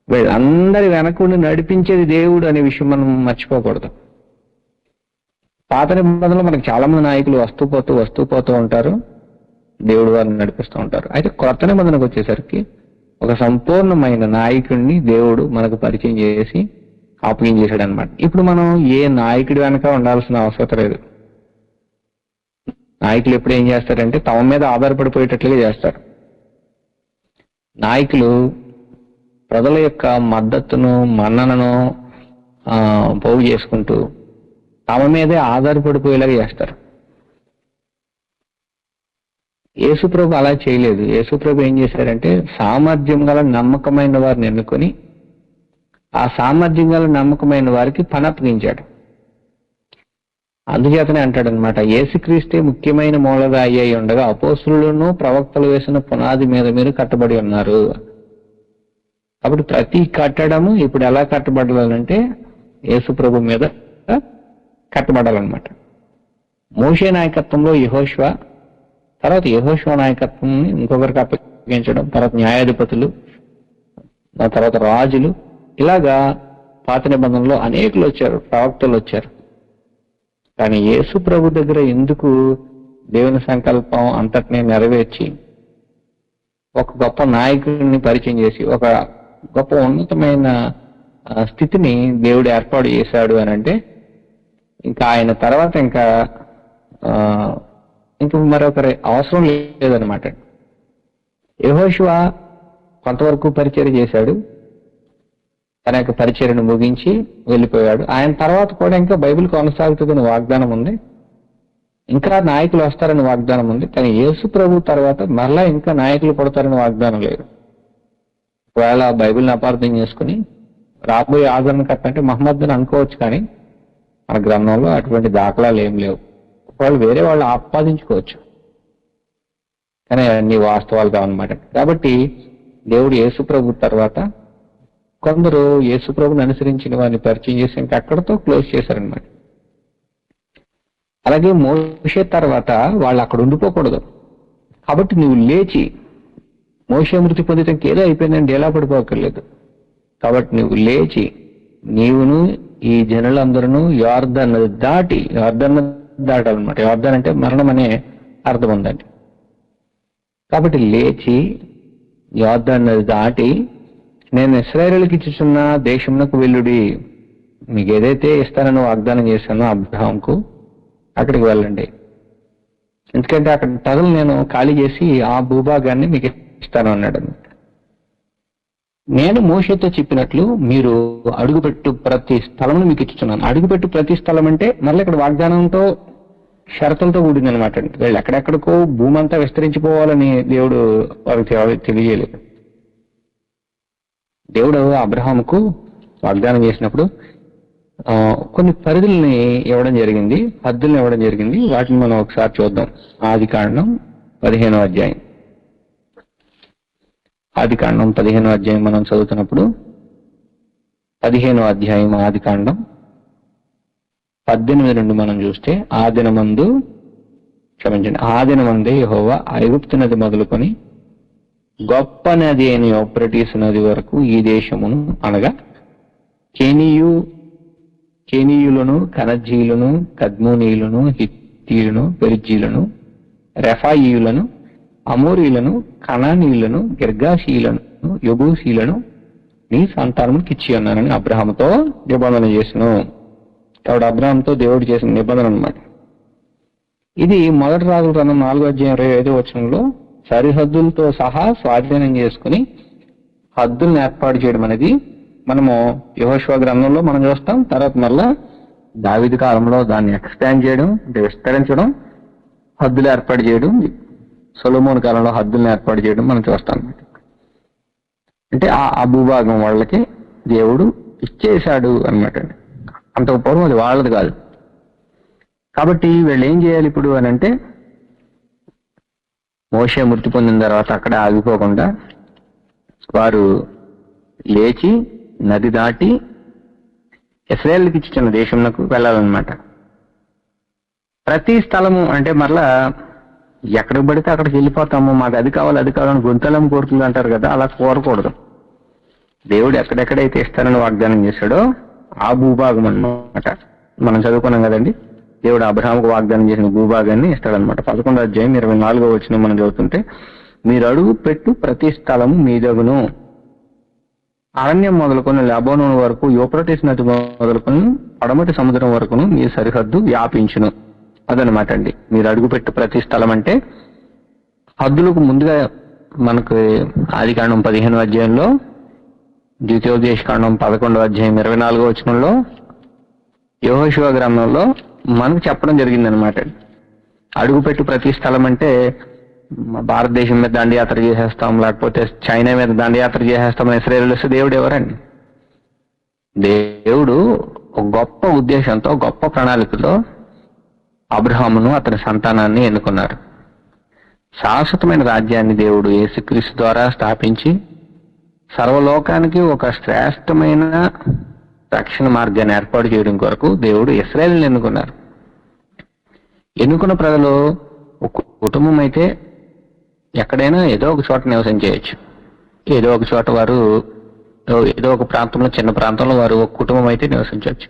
వీళ్ళందరి వెనకుండి నడిపించేది దేవుడు అనే విషయం మనం మర్చిపోకూడదు. పాత నిబంధనలో మనకు చాలా మంది నాయకులు వస్తూ పోతూ ఉంటారు, దేవుడు వారిని నడిపిస్తూ ఉంటారు. అయితే కొత్త నిబంధనకు వచ్చేసరికి ఒక సంపూర్ణమైన నాయకుడిని దేవుడు మనకు పరిచయం చేసి అప్పగించేశాడు అనమాట. ఇప్పుడు మనం ఏ నాయకుడి వెనక ఉండాల్సిన అవసరం లేదు. నాయకులు ఎప్పుడు ఏం చేస్తారంటే తమ మీద ఆధారపడిపోయేటట్లుగా చేస్తారు. నాయకులు ప్రజల యొక్క మద్దతును, మన్ననను పోగు చేసుకుంటూ తమ మీదే ఆధారపడిపోయేలాగా చేస్తారు. యేసుప్రభు అలా చేయలేదు. యేసుప్రభు ఏం చేశారంటే సామర్థ్యం గల నమ్మకమైన వారిని ఎన్నుకొని ఆ సామర్థ్యం గల నమ్మకమైన వారికి పని అప్పగించాడు. అందుచేతనే అంటాడనమాట, యేసుక్రీస్తే ముఖ్యమైన మూలరాయి అయి ఉండగా అపోస్తులను ప్రవక్తలు వేసిన పునాది మీద మీరు కట్టబడి ఉన్నారు. కాబట్టి ప్రతి కట్టడము ఇప్పుడు ఎలా కట్టబడాలంటే యేసు ప్రభు మీద కట్టబడాలన్నమాట. మోషే నాయకత్వంలో యెహోషువ, తర్వాత యెహోషువ నాయకత్వం ఇంకొకరికి అప్పగించడం, తర్వాత న్యాయాధిపతులు, ఆ తర్వాత రాజులు, ఇలాగా పాత నిబంధనలో అనేకులు వచ్చారు, ప్రవక్తలు వచ్చారు. కానీ యేసు ప్రభు దగ్గర ఎందుకు దేవుని సంకల్పం అంతటినీ నెరవేర్చి ఒక గొప్ప నాయకుడిని పరిచయం చేసి ఒక గొప్ప ఉన్నతమైన స్థితిని దేవుడు ఏర్పాటు చేశాడు అని అంటే ఇంకా ఆయన తర్వాత ఇంకా మరొకరి అవసరం లేదనమాట. యెహోషువ కొంతవరకు పరిచర్య చేశాడు, తన యొక్క పరిచర్యను ముగించి వెళ్ళిపోయాడు. ఆయన తర్వాత కూడా ఇంకా బైబిల్ కొనసాగుతుందని వాగ్దానం ఉంది, ఇంకా నాయకులు వస్తారని వాగ్దానం ఉంది. కానీ యేసు ప్రభు తర్వాత మరలా ఇంకా నాయకులు పడతారని వాగ్దానం లేదు. ఒకవేళ బైబిల్ని అపార్థం చేసుకుని రాబోయే ఆదరణకర్త అంటే మహమ్మద్ అని అనుకోవచ్చు, కానీ మన గ్రంథంలో అటువంటి దాఖలాలు ఏం లేవు. వాళ్ళు వేరే వాళ్ళు ఆపాదించుకోవచ్చు, కానీ అన్ని వాస్తవాలు కావన్నమాట. కాబట్టి దేవుడు యేసు ప్రభు తర్వాత కొందరు యేసు ప్రభుని అనుసరించిన వారిని పరిచయం చేసి ఇంకా అక్కడతో క్లోజ్ చేశారనమాట. అలాగే మోషే తర్వాత వాళ్ళు అక్కడ ఉండిపోకూడదు. కాబట్టి నువ్వు లేచి, మోషే మృతి పొందటానికి ఏదో అయిపోయిందండి ఎలా పడిపోకర్లేదు. కాబట్టి నువ్వు లేచి నీవును ఈ జనులందరూ యోర్దాను దాటాలన్నమాట. యోర్దాన్ అంటే మరణం అనే అర్థం ఉందండి. కాబట్టి లేచి యోర్దాను దాటి నేను ఇశ్రాయేలుకి ఇచ్చుచున్న దేశమునకు వెళ్ళుడి, మీకు ఏదైతే ఇస్తానని వాగ్దానం చేశానో అబ్రహాంకు అక్కడికి వెళ్ళండి. ఎందుకంటే అక్కడ ప్రజలు నేను ఖాళీ చేసి ఆ భూభాగాన్ని మీకు ఇస్తాను అన్నాడు. నేను మోషేతో చెప్పినట్లు మీరు అడుగుపెట్టు ప్రతి స్థలమును మీకు ఇచ్చుచున్నాను. అడుగుపెట్టు ప్రతి స్థలం అంటే మళ్ళీ ఇక్కడ వాగ్దానంతో షరతులతో కూడింది అనమాట. వీళ్ళు ఎక్కడెక్కడికో భూమి అంతా విస్తరించిపోవాలని దేవుడు వారికి తెలియజేయలేదు. దేవుడు అబ్రహాముకు వాగ్దానం చేసినప్పుడు కొన్ని పరిధుల్ని ఇవ్వడం జరిగింది, హద్దుల్ని ఇవ్వడం జరిగింది. వాటిని మనం ఒకసారి చూద్దాం. ఆదికాండం 15వ అధ్యాయం. ఆదికాండం 15వ అధ్యాయం మనం చదువుతున్నప్పుడు 15వ అధ్యాయం ఆదికాండం 18 నుండి మనం చూస్తే ఆ దినమందే యెహోవా ఐగుప్తు నది మొదలుకొని గొప్ప నది అయిన యూఫ్రటీసు నది వరకు ఈ దేశమును అనగా కేనీయులను, కనజీయులను, కద్మోనీయులను, హిత్తీయులను, పెరిజీలను, రెఫాయియులను, అమోరీయులను, కనానీయులను, గిర్గాషీయులను, యెబూసీయులను నీ సంతానముకి ఇచ్చి ఉన్నానని అబ్రహాముతో నిబంధన చేసిను. కాబట్టి అబ్రహాంతో దేవుడు చేసిన నిబంధన అన్నమాట. ఇది మొదటి రాజుల గ్రంథం 4వ అధ్యాయం 25వ వచనంలో సరిహద్దులతో సహా స్వాధీనం చేసుకుని హద్దులను ఏర్పాటు చేయడం అనేది మనము యెహోషువ గ్రంథంలో మనం చూస్తాం. తర్వాత మళ్ళా దావీదు కాలంలో దాన్ని ఎక్స్పాండ్ చేయడం అంటే విస్తరించడం, హద్దులు ఏర్పాటు చేయడం, సొలొమోను కాలంలో హద్దులను ఏర్పాటు చేయడం మనం చూస్తాం. అంటే ఆ భూభాగం వాళ్ళకి దేవుడు ఇచ్చేశాడు అనమాట. అంత పూర్వం అది వాళ్ళది కాదు. కాబట్టి వీళ్ళు ఏం చేయాలి ఇప్పుడు అని అంటే, మోషే మృతి పొందిన తర్వాత అక్కడ ఆగిపోకుండా వారు లేచి నది దాటి ఇశ్రాయేలుకి ఇచ్చిన దేశంలోకి వెళ్ళాలన్నమాట. ప్రతి స్థలము అంటే మరలా ఎక్కడికి పడితే అక్కడికి వెళ్ళిపోతాము, మాకు అది కావాలి అది కావాలని గుంతలం కోరుతుంది అంటారు కదా, అలా కోరకూడదు. దేవుడు ఎక్కడెక్కడైతే ఇస్తానని వాగ్దానం చేశాడో ఆ భూభాగం అన్నమాట. మనం చదువుకున్నాం కదండి, దేవుడు అబ్రహాముకు వాగ్దానం చేసిన భూభాగాన్ని ఇస్తాడనమాట. 11వ అధ్యాయం 24వ వచనం మనం చదువుతుంటే, మీరు అడుగు పెట్టు ప్రతి స్థలము మీదగును, అరణ్యం మొదలుకొని లెబానోను వరకు, యూఫ్రటీసు నది మొదలుకొని పడమటి సముద్రం వరకును మీ సరిహద్దు వ్యాపించును. అదనమాట అండి మీరు అడుగుపెట్టు ప్రతి స్థలం అంటే. హద్దులకు ముందుగా మనకు ఆదికాండం 15వ అధ్యాయంలో, ద్వితీయోపదేశకాండం 11వ అధ్యాయం 24వ వచనంలో, యెహోషువ గ్రంథంలో మనకు చెప్పడం జరిగింది అనమాట. అడుగుపెట్టు ప్రతి స్థలం అంటే భారతదేశం మీద దండయాత్ర చేసేస్తాం, లేకపోతే చైనా మీద దండయాత్ర చేసేస్తాం అని ఇశ్రాయేలు వస్తే దేవుడు ఎవరండి? దేవుడు ఒక గొప్ప ఉద్దేశంతో, గొప్ప ప్రణాళికతో అబ్రహామును అతని సంతానాన్ని ఎన్నుకున్నారు. శాశ్వతమైన రాజ్యాన్ని దేవుడు యేసుక్రీస్తు ద్వారా స్థాపించి సర్వలోకానికి ఒక శ్రేష్టమైన రక్షణ మార్గాన్ని ఏర్పాటు చేయడం కొరకు దేవుడు ఇశ్రాయేలుని ఎన్నుకున్నారు. ఎన్నుకున్న ప్రజలు ఒక కుటుంబం అయితే ఎక్కడైనా ఏదో ఒక చోట నివసం చేయొచ్చు. ఏదో ఒక చోట వారు ఏదో ఒక ప్రాంతంలో, చిన్న ప్రాంతంలో వారు ఒక కుటుంబం అయితే నివసించవచ్చు.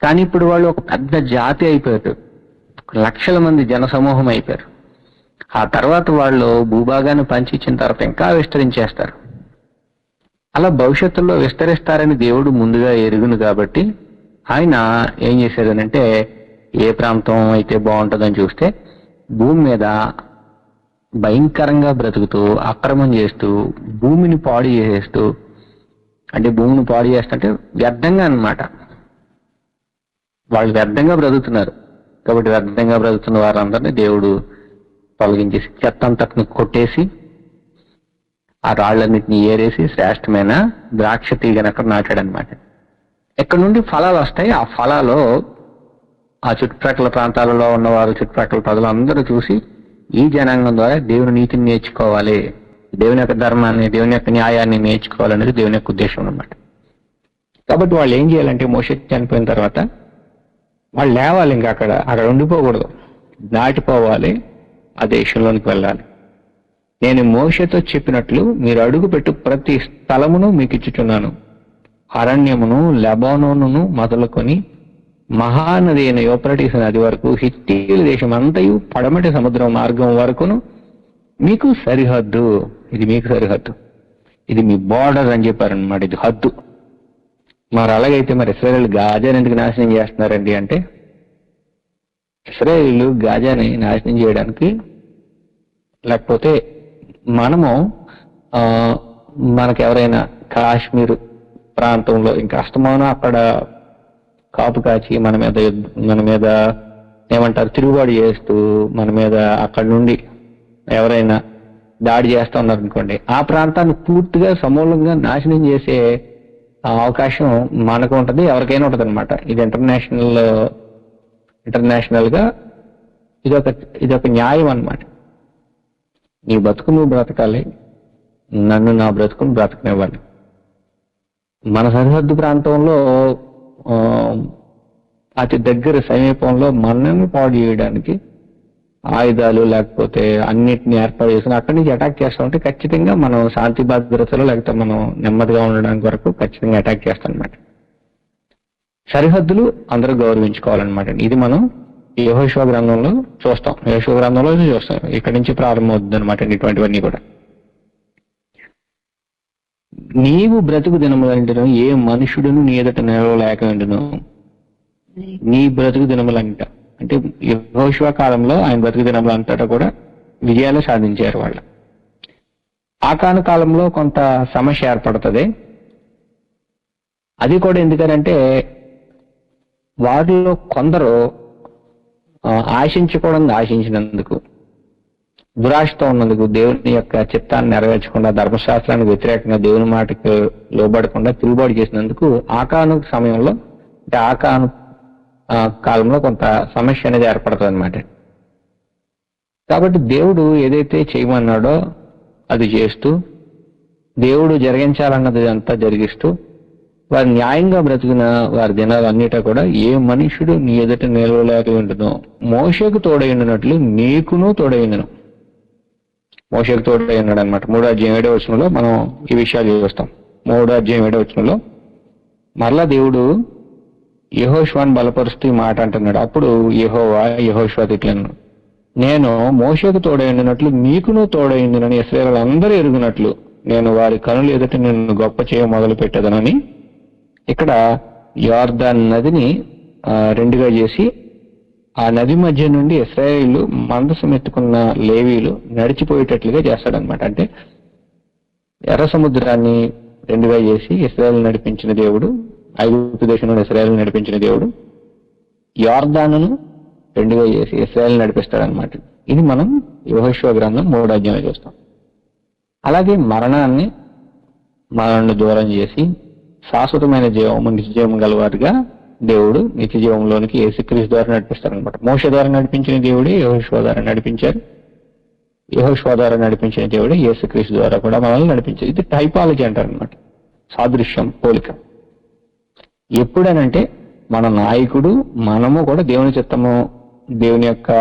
కానీ ఇప్పుడు వాళ్ళు ఒక పెద్ద జాతి అయిపోయారు, లక్షల మంది జనసమూహం అయిపోయారు. ఆ తర్వాత వాళ్ళు భూభాగాన్ని పంచి ఇచ్చిన తర్వాత ఇంకా విస్తరించేస్తారు. అలా భవిష్యత్తులో విస్తరిస్తారని దేవుడు ముందుగా ఎరుగును కాబట్టి ఆయన ఏం చేశాడనంటే, ఏ ప్రాంతం అయితే బాగుంటుందని చూస్తే భూమి మీద భయంకరంగా బ్రతుకుతూ, అక్రమం చేస్తూ, భూమిని పాడు చేసేస్తూ, అంటే భూమిని పాడు చేస్తుంటే వ్యర్థంగా అన్నమాట. వాళ్ళు వ్యర్థంగా బ్రతుకుతున్నారు. కాబట్టి వ్యర్థంగా బ్రతుకుతున్న వారందరినీ దేవుడు తొలగించేసి చెత్త అంతటిని కొట్టేసి ఆ రాళ్లన్నింటినీ ఏరేసి శ్రేష్టమైన ద్రాక్ష తీగని అక్కడ నాటాడనమాట. ఇక్కడ నుండి ఫలాలు వస్తాయి. ఆ ఫలాలు ఆ చుట్టుప్రక్కల ప్రాంతాలలో ఉన్నవారు, చుట్టుప్రక్కల ప్రజలు అందరూ చూసి ఈ జనాంగం ద్వారా దేవుని నీతిని నేర్చుకోవాలి, దేవుని యొక్క ధర్మాన్ని, దేవుని యొక్క న్యాయాన్ని నేర్చుకోవాలనేది దేవుని యొక్క ఉద్దేశం అన్నమాట. కాబట్టి వాళ్ళు ఏం చేయాలంటే, మోషే చనిపోయిన తర్వాత వాళ్ళు లేవాలి, ఇంకా అక్కడ ఉండిపోకూడదు, దాటిపోవాలి, ఆ దేశంలోనికి వెళ్ళాలి. నేను మోషేతో చెప్పినట్లు మీరు అడుగుపెట్టు ప్రతి స్థలమును మీకు ఇచ్చుచున్నాను. అరణ్యమును, లెబానోనును మొదలుకొని మహానది అయిన యూఫ్రటీసు నది వరకు, హిత్తీయుల దేశం అంతయు, పడమటి సముద్రం మార్గం వరకును మీకు సరిహద్దు. ఇది మీకు సరిహద్దు, ఇది మీ బార్డర్ అని చెప్పారనమాట. ఇది హద్దు. మరి అలాగైతే మరి ఇశ్రాయేలు గాజాని ఎందుకు నాశనం చేస్తున్నారండి అంటే, ఇశ్రాయేలు గాజాని నాశనం చేయడానికి, లేకపోతే మనము మనకెవరైనా కాశ్మీర్ ప్రాంతంలో ఇంకా అస్తమానం అక్కడ కాపు కాచి మన మీద ఏమంటారు తిరుగుబాటు చేస్తూ మన మీద అక్కడ నుండి ఎవరైనా దాడి చేస్తా ఉన్నారు అనుకోండి, ఆ ప్రాంతాన్ని పూర్తిగా సమూలంగా నాశనం చేసే అవకాశం మనకు ఉంటది, ఎవరికైనా ఉంటది అనమాట. ఇది ఇంటర్నేషనల్ గా ఇదొక న్యాయం అన్నమాట. నీ బతుకు నువ్వు బ్రతకాలి, నన్ను నా బ్రతుకును బ్రతకనివ్వాలి. మన సరిహద్దు ప్రాంతంలో అతి దగ్గర సమీపంలో మనల్ని పాడు చేయడానికి ఆయుధాలు లేకపోతే అన్నిటిని ఏర్పాటు చేసుకుని అక్కడి నుంచి అటాక్ చేస్తా ఉంటే ఖచ్చితంగా మనం శాంతి భద్రతలు లేకపోతే మనం నెమ్మదిగా ఉండడానికి వరకు ఖచ్చితంగా అటాక్ చేస్తాం అనమాట. సరిహద్దులు అందరూ గౌరవించుకోవాలన్నమాట. ఇది మనం యెహోషువ గ్రంథంలో చూస్తాం. యెహోషువ గ్రంథంలో చూస్తాం. ఇక్కడి నుంచి ప్రారంభమవుతుంది అనమాట ఇటువంటివన్నీ కూడా. నీవు బ్రతుకు దినములంటను ఏ మనుషుడును నీ ఎదుట నిలవలేక ఉండును. నీ బ్రతుకు దినములంట అంటే యెహోషువ కాలంలో ఆయన బ్రతుకు దినములంతటా కూడా విజయాలు సాధించారు వాళ్ళు. ఆకాను కాలంలో కొంత సమస్య ఏర్పడుతుంది. అది కూడా ఎందుకనంటే వారిలో కొందరు ఆశించినందుకు, దురాశతో ఉన్నందుకు, దేవుని యొక్క చిత్తాన్ని నెరవేర్చకుండా, ధర్మశాస్త్రానికి వ్యతిరేకంగా దేవుని మాటకు లోబడకుండా తిరుగుబాటు చేసినందుకు ఆకాను సమయంలో అంటే ఆకాను కాలంలో కొంత సమస్య అనేది ఏర్పడుతుంది అనమాట. కాబట్టి దేవుడు ఏదైతే చేయమన్నాడో అది చేస్తూ, దేవుడు జరిగించాలన్నది అంతా జరిగిస్తూ, వారు న్యాయంగా బ్రతికిన వారి దినాలన్నిటా కూడా ఏ మనుషుడు నీ ఎదుట నిలవలేక ఉండునో. మోషేకు తోడైనట్లు నీకును తోడైండును. మోషేకు తోడై ఉన్నాడు అనమాట. 3:7 మనం ఈ విషయాలు చూస్తాం. 3:7 మరలా దేవుడు యెహోషువను బలపరుస్తూ ఈ మాట అంటున్నాడు. అప్పుడు యెహోషువ ఇట్లను, నేను మోషేకు తోడైండినట్లు నీకును తోడైందునని ఇశ్రాయేలులందరూ ఎరుగునట్లు నేను వారి కనులు ఎదుట నిన్ను గొప్ప చేయ మొదలు పెట్టేదనని. ఇక్కడ యోర్దాన్ నదిని రెండుగా చేసి ఆ నది మధ్య నుండి ఇశ్రాయేలు మందసం ఎత్తుకున్న లేవీలు నడిచిపోయేటట్లుగా చేస్తాడనమాట. అంటే ఎర్ర సముద్రాన్ని రెండుగా చేసి ఇశ్రాయేలు నడిపించిన దేవుడు, ఐగుప్తు దేశం నుండి ఇశ్రాయేలు నడిపించిన దేవుడు యోర్దానును రెండుగా చేసి ఇశ్రాయేలు నడిపిస్తాడనమాట. ఇది మనం యెహోషువ గ్రంథం 3 చూస్తాం. అలాగే మరణాన్ని దూరం చేసి శాశ్వతమైన జీవము నిత్యజీవం గలవారుగా దేవుడు నిత్య జీవంలోనికి యేసుక్రీస్తు ద్వారా నడిపిస్తారనమాట. మోషే ద్వారా నడిపించిన దేవుడే యెహోషువ ద్వారా నడిపించారు. యెహోషువ ద్వారా నడిపించిన దేవుడే యేసుక్రీస్తు ద్వారా కూడా మనల్ని నడిపించారు. ఇది టైపాలజీ అంటారు అనమాట, సాదృశ్యం, పోలిక. ఎప్పుడనంటే మన నాయకుడు మనము కూడా దేవుని చిత్తము, దేవుని యొక్క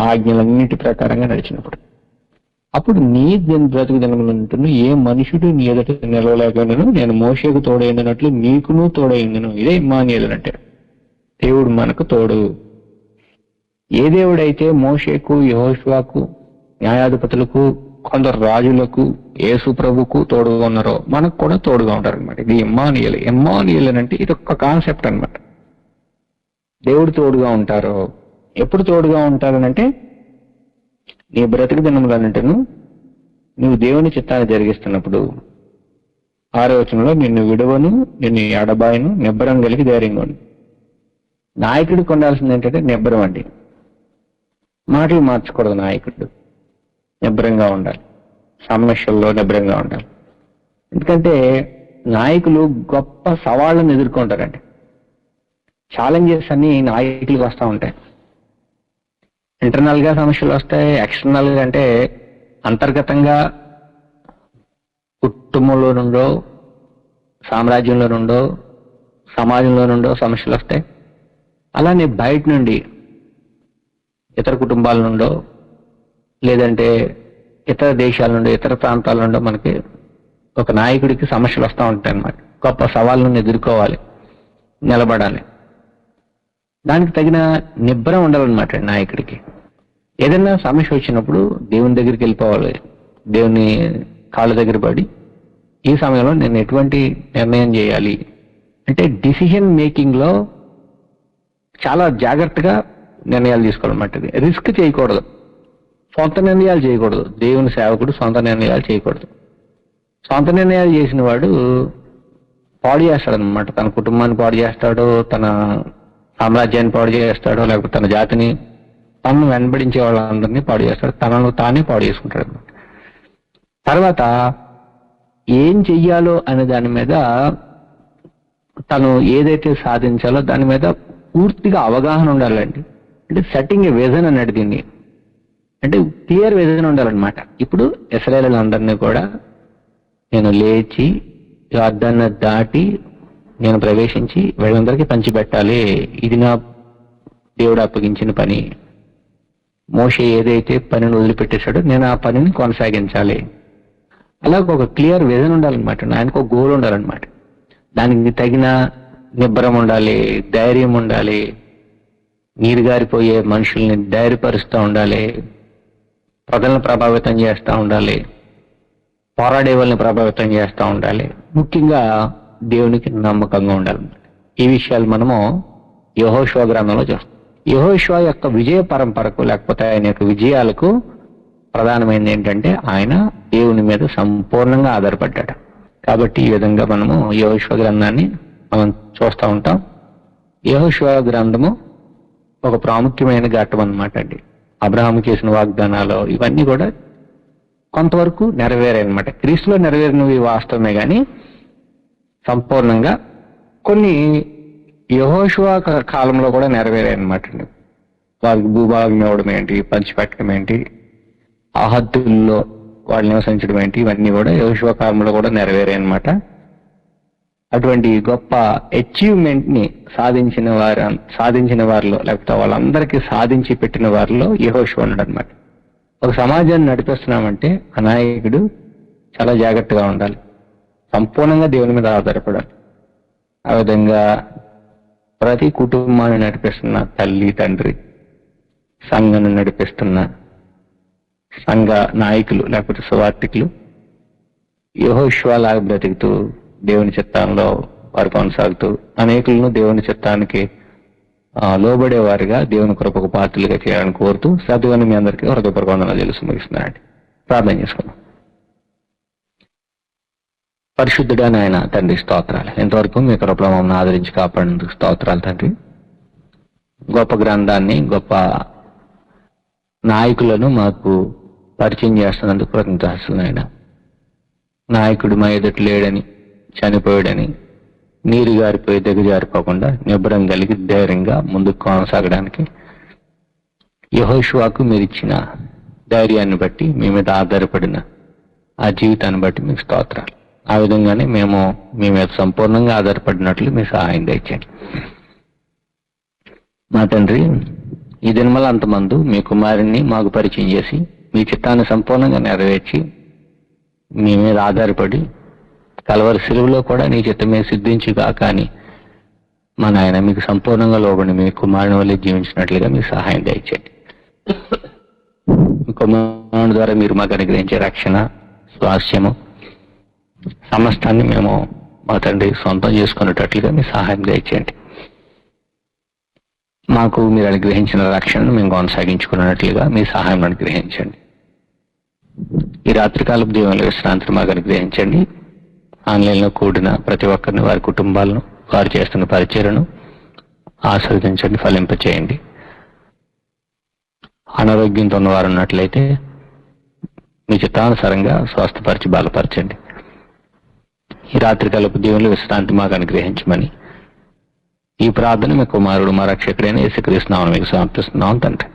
ఆజ్ఞలన్నిటి ప్రకారంగా నడిచినప్పుడు, అప్పుడు నీ బ్రతుకు దినములంటును ఏ మనుషుడు నీ ఎదుట నిలవలేకపోయినను నేను మోషేకు తోడైండినట్లు నీకును తోడైండును. ఇదే ఇమ్మానుయేలు అంటే దేవుడు మనకు తోడు. ఏ దేవుడైతే మోషేకు, యెహోషువకు, న్యాయాధిపతులకు, కొందరు రాజులకు, యేసు ప్రభుకు తోడుగా ఉన్నారో మనకు కూడా తోడుగా ఉంటారు అనమాట. ఇది ఇమ్మానుయేలు. ఇమ్మానుయేలు అంటే ఇది ఒక కాన్సెప్ట్ అనమాట. దేవుడు తోడుగా ఉంటారు. ఎప్పుడు తోడుగా ఉంటారనంటే నీ బ్రతుకు దినములన్నింటిను నువ్వు దేవుని చిత్తాన్ని జరిగిస్తున్నప్పుడు. 6వ నిన్ను విడువను, నిన్ను ఎడబాయను, నిబ్బరం కలిగి ధైర్యంగా ఉండు. నాయకుడికి ఉండాల్సింది ఏంటంటే నిబ్బరం అండి. మాటలు మార్చకూడదు. నాయకుడు నిబ్బరంగా ఉండాలి, సమస్యల్లో నిబ్బరంగా ఉండాలి. ఎందుకంటే నాయకులు గొప్ప సవాళ్ళను ఎదుర్కొంటారండి. ఛాలెంజెస్ అన్ని నాయకులకు వస్తూ ఉంటాయి. ఇంటర్నల్ గా సమస్యలు వస్తాయి, ఎక్స్టర్నల్ గా అంటే అంతర్గతంగా కుటుంబంలో నుండో, సామ్రాజ్యంలో నుండో, సమాజంలో నుండో సమస్యలు వస్తాయి. అలానే బయట నుండి ఇతర కుటుంబాల నుండో, లేదంటే ఇతర దేశాల నుండి, ఇతర ప్రాంతాల నుండో మనకి ఒక నాయకుడికి సమస్యలు వస్తూ ఉంటాయి అన్నమాట. గొప్ప సవాళ్ళను ఎదుర్కోవాలి, నిలబడాలి. దానికి తగిన నిబ్బరం ఉండాలన్నమాట నాయకుడికి. ఏదైనా సమస్య వచ్చినప్పుడు దేవుని దగ్గరికి వెళ్ళిపోవాలి, దేవుని కాళ్ళ దగ్గర పడి ఈ సమయంలో నేను ఎటువంటి నిర్ణయం చేయాలి అంటే డిసిషన్ మేకింగ్ లో చాలా జాగ్రత్తగా నిర్ణయాలు తీసుకోవాలన్నమాట. రిస్క్ చేయకూడదు, సొంత నిర్ణయాలు చేయకూడదు. దేవుని సేవకుడు సొంత నిర్ణయాలు చేయకూడదు. సొంత నిర్ణయాలు చేసిన వాడు పాడు చేస్తాడు అనమాట. తన కుటుంబాన్ని పాడు చేస్తాడు, తన సామ్రాజ్యాన్ని పాడు చేస్తాడు, లేకపోతే తన జాతిని, తనను వెంబడించే వాళ్ళందరినీ పాడు చేస్తాడు, తనను తానే పాడు చేసుకుంటాడు అనమాట. తర్వాత ఏం చెయ్యాలో అనే దాని మీద, తను ఏదైతే సాధించాలో దాని మీద పూర్తిగా అవగాహన ఉండాలండి. అంటే సెట్టింగ్ ఏ విజన్ అన్నాడు దీన్ని, అంటే క్లియర్ విజన్ ఉండాలన్నమాట. ఇప్పుడు ఇశ్రాయేలీయులందరినీ కూడా నేను లేచి యోర్దాను దాటి నేను ప్రవేశించి వీళ్ళందరికీ పంచిపెట్టాలి, ఇది నా దేవుడు అప్పగించిన పని. మోషే ఏదైతే పనిని వదిలిపెట్టేశాడో నేను ఆ పనిని కొనసాగించాలి. అలాగ ఒక క్లియర్ విజన్ ఉండాలన్నమాట. ఆయనకు ఒక గోల్ ఉండాలన్నమాట. దానికి తగిన నిబ్బరం ఉండాలి, ధైర్యం ఉండాలి, నీరు గారిపోయే మనుషుల్ని ధైర్యపరుస్తూ ఉండాలి, ప్రజలను ప్రభావితం చేస్తూ ఉండాలి, పోరాడే వాళ్ళని ప్రభావితం చేస్తూ ఉండాలి, ముఖ్యంగా దేవునికి నమ్మకంగా ఉండాలి. ఈ విషయాలు మనము యెహోషువ గ్రంథంలో చూస్తాం. యెహోషువ యొక్క విజయ పరంపరకు, లేకపోతే ఆయన యొక్క విజయాలకు ప్రధానమైనది ఏంటంటే ఆయన దేవుని మీద సంపూర్ణంగా ఆధారపడ్డాడు. కాబట్టి ఈ విధంగా మనము యెహోషువ గ్రంథాన్ని మనం చూస్తూ ఉంటాం. యెహోషువ గ్రంథము ఒక ప్రాముఖ్యమైన ఘట్టం అన్నమాట అండి. అబ్రహాము చేసిన వాగ్దానాలు ఇవన్నీ కూడా కొంతవరకు నెరవేరాయన్నమాట. క్రీస్తులో నెరవేరినవి వాస్తవమే, కానీ సంపూర్ణంగా కొన్ని యెహోషువ కాలంలో కూడా నెరవేరాయన్నమాట అండి. వాళ్ళకి భూభాగం ఇవ్వడం ఏంటి, పంచిపెట్టడం ఏంటి, ఆ హద్దుల్లో వాళ్ళు నివసించడం ఏంటి, ఇవన్నీ కూడా యెహోషువ కాలంలో కూడా నెరవేరాయన్నమాట. అటువంటి గొప్ప అచీవ్మెంట్ ని సాధించిన వారిలో, లేకపోతే వాళ్ళందరికీ సాధించి పెట్టిన వారిలో యెహోషువ ఉన్నాడు అనమాట. ఒక సమాజాన్ని నడిపిస్తున్నామంటే ఆ నాయకుడు చాలా జాగ్రత్తగా ఉండాలి, సంపూర్ణంగా దేవుని మీద ఆధారపడాలి. ఆ విధంగా ప్రతి కుటుంబాన్ని నడిపిస్తున్న తల్లి, తండ్రి, సంఘాన్ని నడిపిస్తున్న సంఘ నాయకులు లేకపోతే సువార్థికులు యెహోషువ లాగా బ్రతుకుతూ దేవుని చిత్తంలో వారు కొనసాగుతూ అనేకులను దేవుని చిత్తానికి లోబడేవారిగా దేవుని కృపకు పాత్రలుగా చేయాలని కోరుతూ సదువని మీ అందరికీ హృదయపూర్వక వందనాలు తెలుసు ముగిస్తున్నానండి. ప్రార్థన చేసుకున్నాం. పరిశుద్ధుడా నాయన తండ్రి, స్తోత్రాలు. ఎంతవరకు మీ కృపలో మమ్మల్ని ఆదరించి కాపాడేందుకు స్తోత్రాలు తండ్రి. గొప్ప గ్రంథాన్ని, గొప్ప నాయకులను మాకు పరిచయం చేస్తున్నందుకు కృతజ్ఞతలు నాయన. నాయకుడు మా ఎదుట లేడని, చనిపోయాడని నీరు గారిపోయి దిగజారిపోకుండా నిబ్బరం కలిగి ధైర్యంగా ముందుకు కొనసాగడానికి యెహోషువకు మీరు ఇచ్చిన ధైర్యాన్ని బట్టి, మీ మీద ఆధారపడిన ఆ జీవితాన్ని బట్టి మీకు స్తోత్రాలు. ఆ విధంగానే మేము మీ మీద సంపూర్ణంగా ఆధారపడినట్లు మీ సహాయం దయచేయండి. మా తండ్రి, ఈ దినమల అంతమందు మీ కుమారుణ్ణి మాకు పరిచయం చేసి మీ చిత్తాన్ని సంపూర్ణంగా నెరవేర్చి మీ మీద ఆధారపడి కలవరి సిలువలో కూడా నీ చిత్తమే సిద్ధించుగా కానీ మా నాయన మీకు సంపూర్ణంగా లోబడి మీ కుమారుని వల్లే జీవించినట్లుగా మీ సహాయం దయచేయండి. కుమారుని ద్వారా మీరు మాకు అనుగ్రహించే రక్షణ, స్వాస్థ్యము సమస్తాన్ని మేము మా తండ్రి సొంతం చేసుకునేటట్లుగా మీ సహాయం దయచేయండి. మాకు మీరు అనుగ్రహించిన రక్షణను మేము కొనసాగించుకున్నట్లుగా మీ సహాయం అనుగ్రహించండి. ఈ రాత్రికాలపు దేవుని విశ్రాంతిని మాకు అనుగ్రహించండి. ఆన్లైన్లో కూడిన ప్రతి ఒక్కరిని, వారి కుటుంబాలను, వారు చేస్తున్న పరిచర్యను ఆస్వాదించండి, ఫలింపచేయండి. అనారోగ్యంతో ఉన్నవారు ఉన్నట్లయితే మీ చిత్తానుసారంగా స్వస్థపరిచి బలపరచండి. ఈ రాత్రికాలపు దేవుని విశ్రాంతి మాకు అనుగ్రహించమని ఈ ప్రార్థన మీ కుమారుడు, మా రక్షకుడైన యేసుక్రీస్తు నామమున మీకు సమర్పిస్తున్నాం తండ్రి.